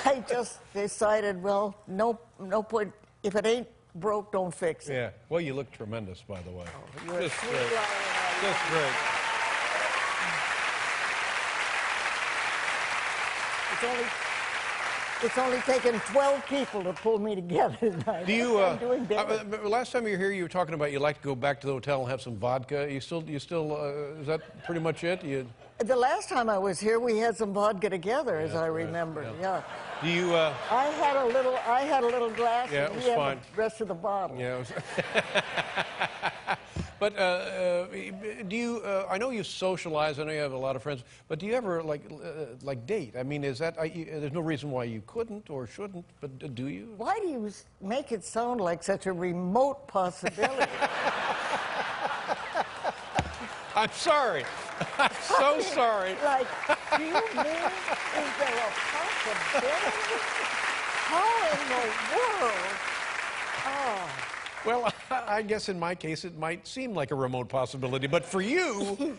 I just decided, well, no point. If it ain't broke, don't fix it. Yeah. Well, you look tremendous, by the way. You're Just a sweet great. lion. Just great. It's only taken 12 people to pull me together tonight. Do you? I'm doing better. Last time you were here, you were talking about you like to go back to the hotel and have some vodka. You still? Is that pretty much it? The last time I was here, we had some vodka together, as I remember. Yeah. Do you? I had a little glass, Yeah, and it he was had fine. the rest of the bottle. Yeah. But do you? I know you socialize. I know you have a lot of friends. But do you ever like date? I mean, is that? There's no reason why you couldn't or shouldn't. But do you? Why do you make it sound like such a remote possibility? I'm sorry. I'm so sorry. Like, do you mean, is there a possibility? How in the world? Oh. Well, I guess in my case it might seem like a remote possibility, but for you,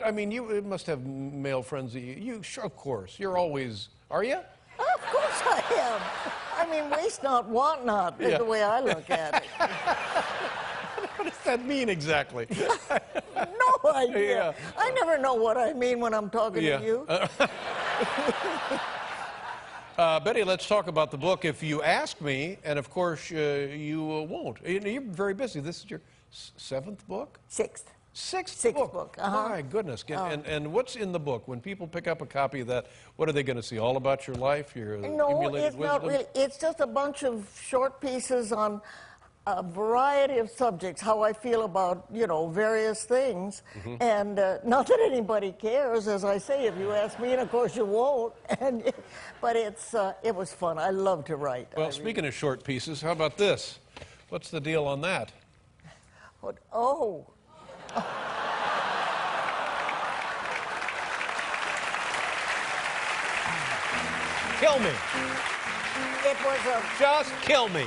I mean, you must have male friends that you sure, of course, you're always, are you? Of course I am. I mean, waste not, want not is Yeah. the way I look at it. What does that mean exactly? No idea. Yeah. I never know what I mean when I'm talking to you. Betty, let's talk about the book. If you ask me, and of course you won't. You're very busy. This is your seventh book? Sixth. Sixth book. book. Uh-huh. My goodness. And what's in the book? When people pick up a copy of that, what are they going to see? All about your life, your No, accumulated it's wisdom? not really. It's just a bunch of short pieces on a variety of subjects, how I feel about, various things. And not that anybody cares, as I say, if you ask me, and of course you won't. But it was fun. I love to write. Well, speaking of short pieces, how about this? What's the deal on that? Oh. Kill me. It was a... Just kill me.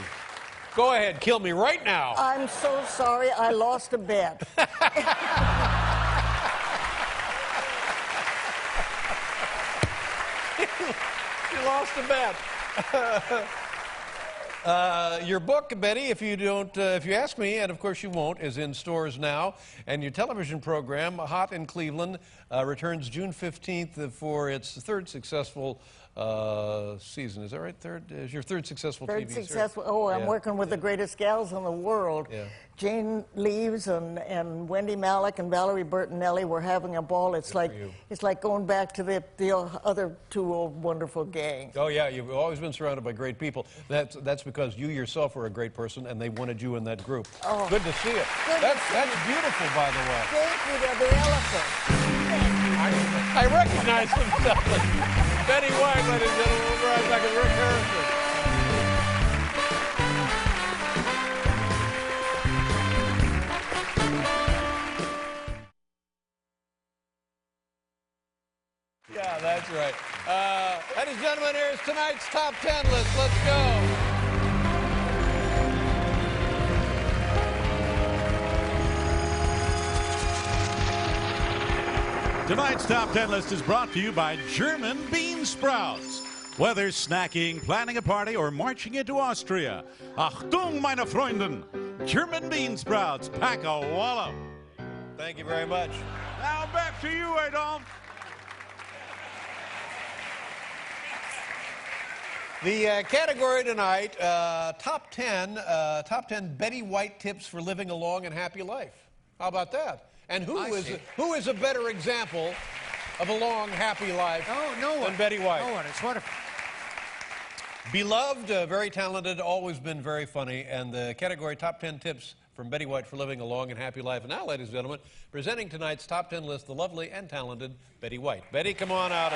Go ahead, kill me right now. I'm so sorry, I lost a bet. You lost a bet. Your book, Betty, if you ask me, and of course you won't, is in stores now. And your television program, Hot in Cleveland, returns June 15th for its third successful season. Is that right? Third is your third successful Third TV successful. series? Oh, I'm Yeah. working with the greatest gals in the world. Yeah. Jane Leaves and Wendy Malick and Valerie Bertinelli. We're having a ball. It's like going back to the other two old wonderful gangs. Oh yeah, you've always been surrounded by great people. That's because you yourself were a great person, and they wanted you in that group. Oh. Good to see it. That's beautiful, by the way. Thank you to the elephant. I recognize himself. Betty White, ladies and gentlemen. We'll be right back with Rick Harrison. Yeah, that's right. Ladies and gentlemen, here's tonight's top 10 list. Let's go. Tonight's top 10 list is brought to you by German bean sprouts. Whether snacking, planning a party, or marching into Austria, Achtung, meine Freunden! German bean sprouts pack a wallop. Thank you very much. Now back to you, Adolf. The category tonight, top 10 Betty White tips for living a long and happy life. How about that? And who is a better example of a long, happy life than Betty White? No one. It's wonderful. Beloved, very talented, always been very funny, and the category top 10 tips from Betty White for living a long and happy life. And now, ladies and gentlemen, presenting tonight's top 10 list, the lovely and talented Betty White. Betty, come on out.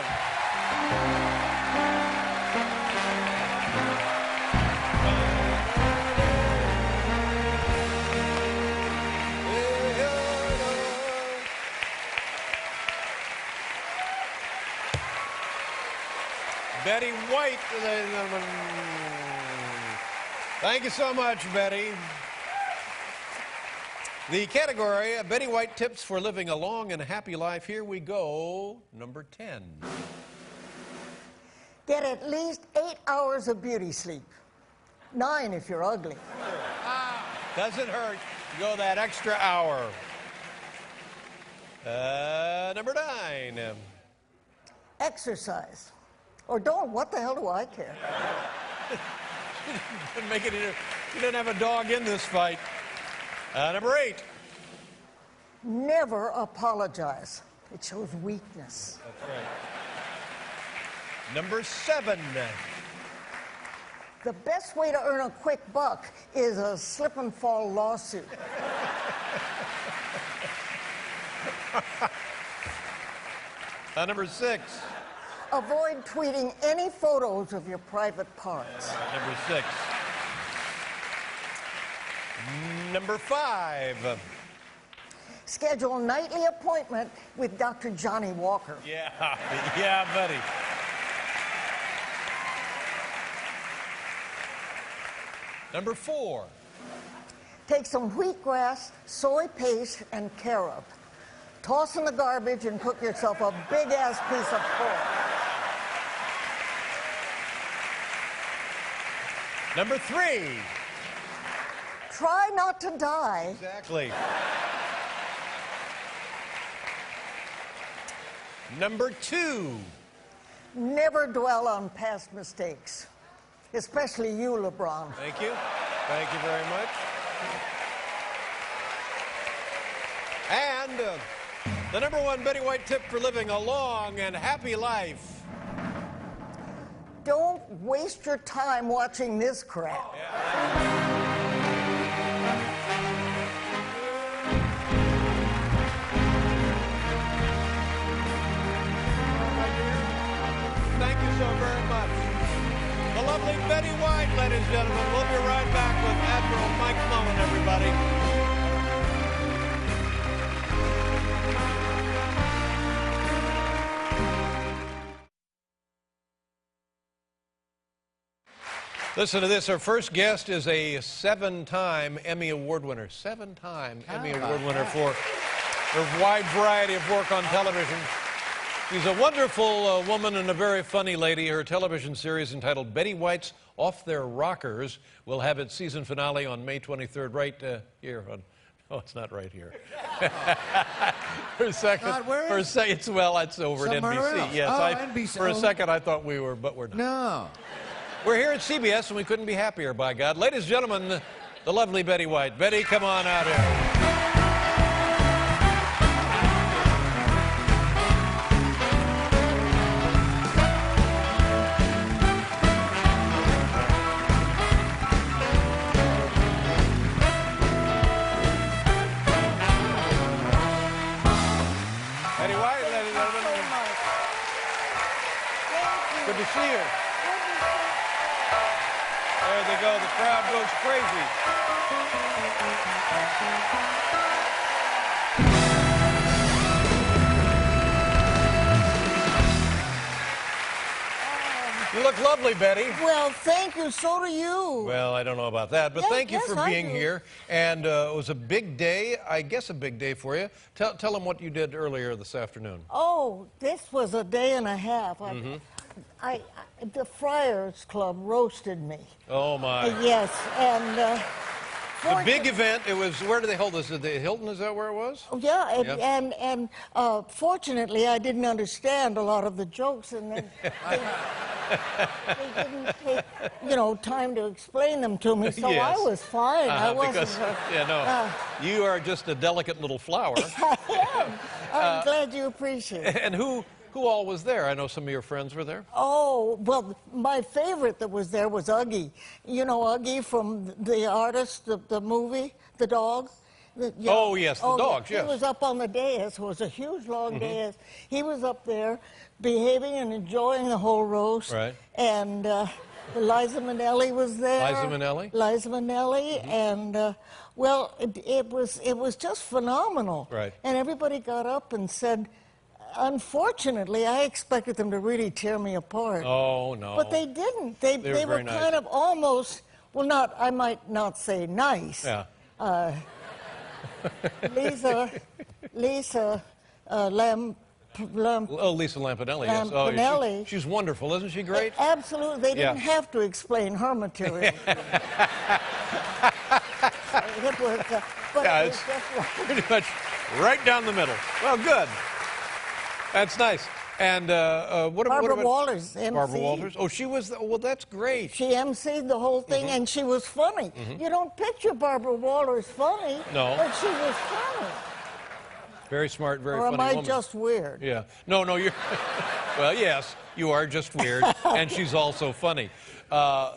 Betty White, ladies and gentlemen. Thank you so much, Betty. The category, Betty White tips for living a long and happy life. Here we go, number 10. Get at least 8 hours of beauty sleep. 9 if you're ugly. Doesn't hurt. Go that extra hour. Number 9. Exercise. Or don't. What the hell do I care? Make it. You don't have a dog in this fight. Number 8. Never apologize. It shows weakness. That's right. Number 7. The best way to earn a quick buck is a slip and fall lawsuit. Number 6. Avoid tweeting any photos of your private parts. Number 6. Number 5. Schedule a nightly appointment with Dr. Johnny Walker. Yeah, yeah, buddy. Number 4. Take some wheatgrass, soy paste, and carob. Toss in the garbage and cook yourself a big-ass piece of pork. Number 3. Try not to die. Exactly. Number 2. Never dwell on past mistakes, especially you, LeBron. Thank you. Thank you very much. And the number 1 Betty White tip for living a long and happy life. Don't waste your time watching this crap. Thank you so very much. The lovely Betty White, ladies and gentlemen. We'll be right back with Admiral Mike Mullen, everybody. Listen to this. Our first guest is a 7-time Emmy Award winner. 7-time Emmy Award winner for her wide variety of work on television. She's a wonderful woman and a very funny lady. Her television series entitled Betty White's Off Their Rockers will have its season finale on May 23rd, right here on Oh, it's not right here. For a second, Not where? for a second, it's over at Somewhere NBC. else. Yes, Oh, NBC. For a Oh. second, I thought we were, but we're not. No. We're here at CBS, and we couldn't be happier, by God. Ladies and gentlemen, the lovely Betty White. Betty, come on out here. Betty White, ladies and gentlemen. Good to see you. There they go. The crowd goes crazy. You look lovely, Betty. Well, thank you. So do you. Well, I don't know about that, but Yes, thank you yes, for I being do. here. And it was a big day, I guess a big day for you. Tell them what you did earlier this afternoon. Oh, this was a day and a half. The Friars Club roasted me. Oh, my. Yes, and The big event, it was, where do they hold this? At the Hilton, is that where it was? yeah, Yep. and fortunately, I didn't understand a lot of the jokes, and then they didn't take, time to explain them to me. So Yes. I was fine. I wasn't. Because, you are just a delicate little flower. I am. I'm glad you appreciate it. And who all was there? I know some of your friends were there. Oh, well, my favorite that was there was Uggy. You know Uggy from the artist, the movie, the dog? Oh, yes, the dogs, yes. He was up on the dais. It was a huge, long dais. He was up there behaving and enjoying the whole roast. Right. And Liza Minnelli was there. Liza Minnelli? Liza Minnelli. And, well, it was just phenomenal. Right. And everybody got up and said, unfortunately, I expected them to really tear me apart. Oh, no. But they didn't. They were were very nice. kind of almost, well, I might not say nice. Yeah. Lisa Lisa Lisa Lampanelli, yes. Lampanelli. She's wonderful, isn't she great? Absolutely. They didn't Yeah. have to explain her material. It was, but Yeah, it was it's just like, pretty much right down the middle. Well, good. That's nice. And what Barbara about Walters, Barbara MC. Walters? Oh, she was. Well, that's great. She emceed the whole thing, and she was funny. You don't picture Barbara Walters funny, No. but she was funny. Very smart, very Or funny am I woman. just weird? Yeah. No, you're. Well, yes, you are just weird, and she's also funny.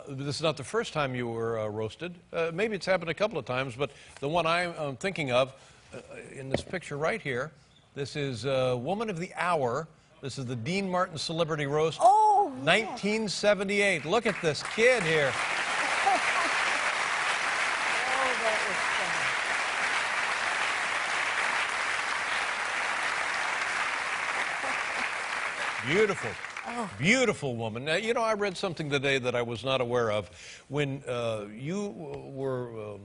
This is not the first time you were roasted. Maybe it's happened a couple of times, but the one I'm thinking of in this picture right here, this is Woman of the Hour. This is the Dean Martin Celebrity Roast. Oh, 1978. Look at this kid here. Oh, that was funny. Beautiful. Beautiful woman. Now, I read something today that I was not aware of. When you were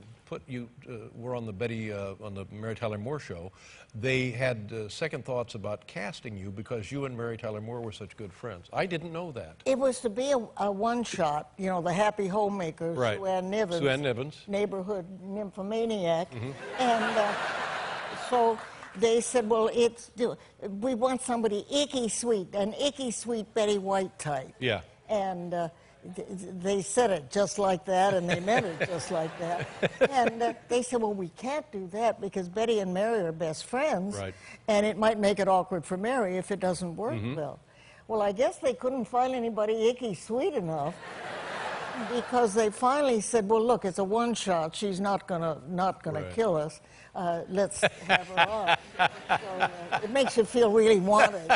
were on the on the Mary Tyler Moore show, they had second thoughts about casting you because you and Mary Tyler Moore were such good friends. I didn't know that. It was to be a one-shot, the Happy Homemakers, Right. Sue Ann Nivens. Sue Ann Nivens. Neighborhood nymphomaniac. And so they said, well, we want somebody icky sweet, an icky sweet Betty White type. Yeah. And they said it just like that, and they meant it just like that. And they said, well, we can't do that because Betty and Mary are best friends, Right. and it might make it awkward for Mary if it doesn't work well. Well, I guess they couldn't find anybody icky sweet enough because they finally said, well, look, it's a one-shot. She's not gonna Right. kill us. Let's have her on. So, it makes you feel really wanted,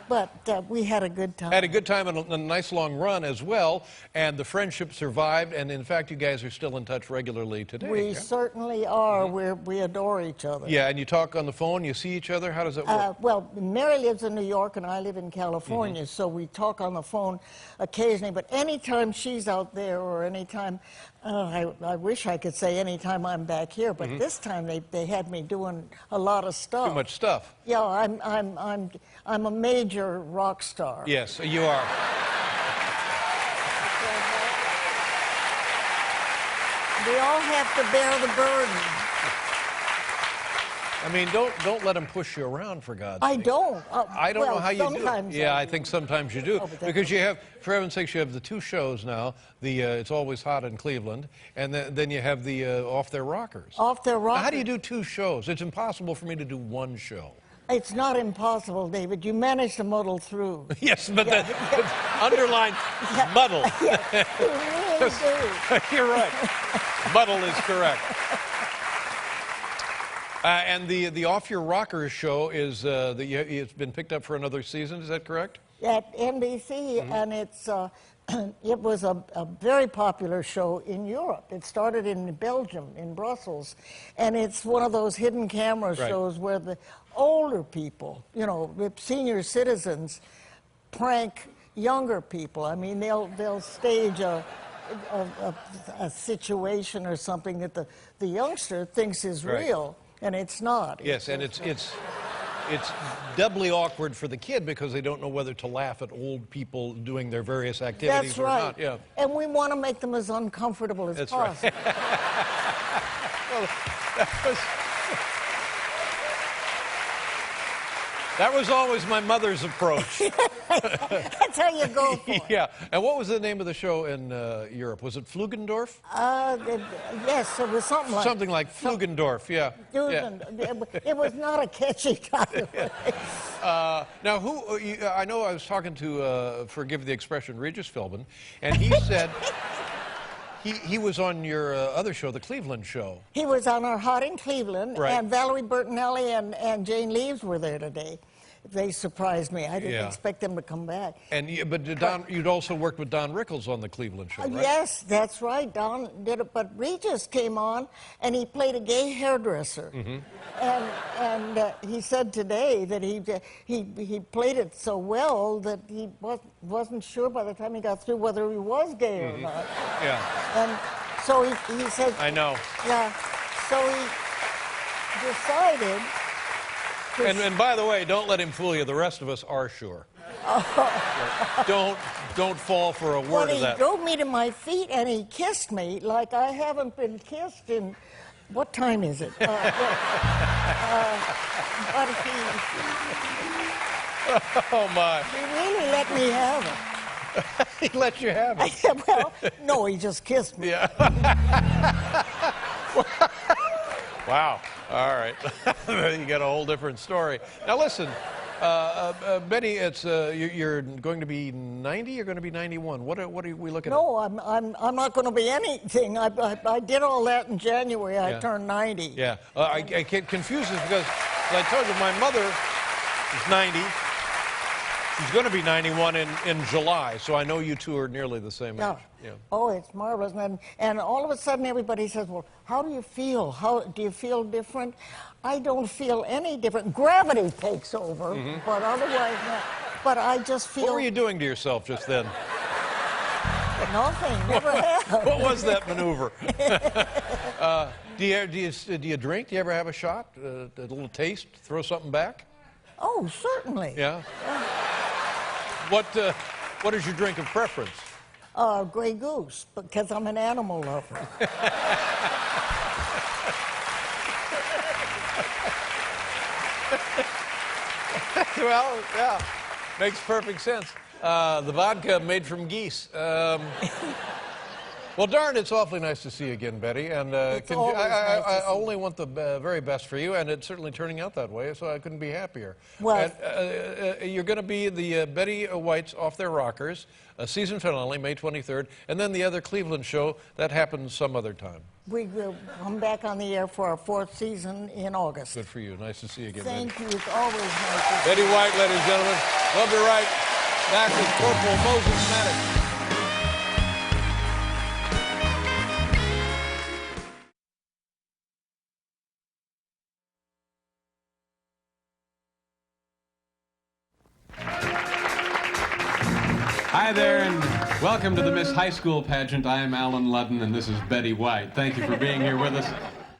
But we had a good time. Had a good time and a nice long run as well, and the friendship survived, and in fact, you guys are still in touch regularly today. We yeah? certainly are. We adore each other. Yeah, and you talk on the phone, you see each other? How does that work? Well, Mary lives in New York and I live in California, so we talk on the phone occasionally. But anytime she's out there or anytime, I wish I could say anytime I'm back here, but this time they had me doing a lot of stuff. Too much stuff. Yeah, I'm a major rock star. Yes, you are. We all have to bear the burden. I mean, don't let him push you around, for God's sake. I don't. I don't know how you do it. Sometimes Yeah, I do. think sometimes you do. Oh, but that's Because you have, for heaven's sakes, you have the two shows now. The It's Always Hot in Cleveland, and then you have the Off Their Rockers. Off Their Now, Rockers. how do you do two shows? It's impossible for me to do one show. It's not impossible, David. You managed to muddle through. Yes, but the underline muddle. You really do. You're right. Muddle is correct. And the Off Your Rockers show is it's been picked up for another season. Is that correct? At NBC, and it's it was a very popular show in Europe. It started in Belgium, in Brussels, and it's one of those hidden camera Right. shows where the older people, you know, the senior citizens, prank younger people. I mean, they'll stage a situation or something that the youngster thinks is Right. real, and it's not. Yes, and it's doubly awkward for the kid because they don't know whether to laugh at old people doing their various activities That's or right. not. Yeah. And we want to make them as uncomfortable as That's right. possible. That was always my mother's approach. That's how you go for it. Yeah. And what was the name of the show in Europe? Was it Flugendorf? Yes, it was something like Something like Flugendorf, yeah. It was not a catchy title. Now, I know I was talking to, forgive the expression, Regis Philbin, and he said he was on your other show, the Cleveland Show. He was on our Hot in Cleveland, Right. and Valerie Bertinelli and Jane Leaves were there today. They surprised me. I didn't Yeah. expect them to come back. And you'd also worked with Don Rickles on the Cleveland Show, right? Yes, that's right. Don did it, but Regis came on, and he played a gay hairdresser. Mm-hmm. And he said today that he played it so well that he wasn't sure by the time he got through whether he was gay or not. Yeah, And so he said, I know. yeah, so he decided to And by the way, don't let him fool you. The rest of us are sure. Don't fall for a word Well, of he that. drove me to my feet and he kissed me like I haven't been kissed in, what time is it? But Oh my! he really let me have it. He let you have it. Well, no, he just kissed me. Yeah. Wow. All right. You got a whole different story. Now listen, Betty, it's you're going to be 90. You're going to be 91. What are we looking at? No, I'm not going to be anything. I did all that in January. I Yeah. turned 90. Yeah. I get confused because as I told you, my mother is 90. She's going to be 91 in July, so I know you two are nearly the same age. Yeah. Yeah. Oh, it's marvelous. And all of a sudden everybody says, well, how do you feel? How do you feel different? I don't feel any different. Gravity takes over, but otherwise not. But I just feel What were you doing to yourself just then? nothing. Never have. What was that maneuver? Do you drink? Do you ever have a shot? A little taste? Throw something back? Oh, certainly. Yeah. What is your drink of preference? Grey Goose, because I'm an animal lover. Well, yeah, makes perfect sense. The vodka made from geese. Well, darn, it's awfully nice to see you again, Betty. And It's always nice to I see only want the very best for you, and it's certainly turning out that way, so I couldn't be happier. Well- And, you're going to be the Betty White's Off Their Rockers, season finale, May 23rd, and then the other Cleveland show, that happens some other time. We will come back on the air for our 4th season in August. Good for you. Nice to see you again, Thank Betty. you. It's always nice to Betty White, ladies and gentlemen. We'll be right back with Corporal Moses Maddox. Hi there, and welcome to the Miss High School pageant. I am Alan Ludden, and this is Betty White. Thank you for being here with us.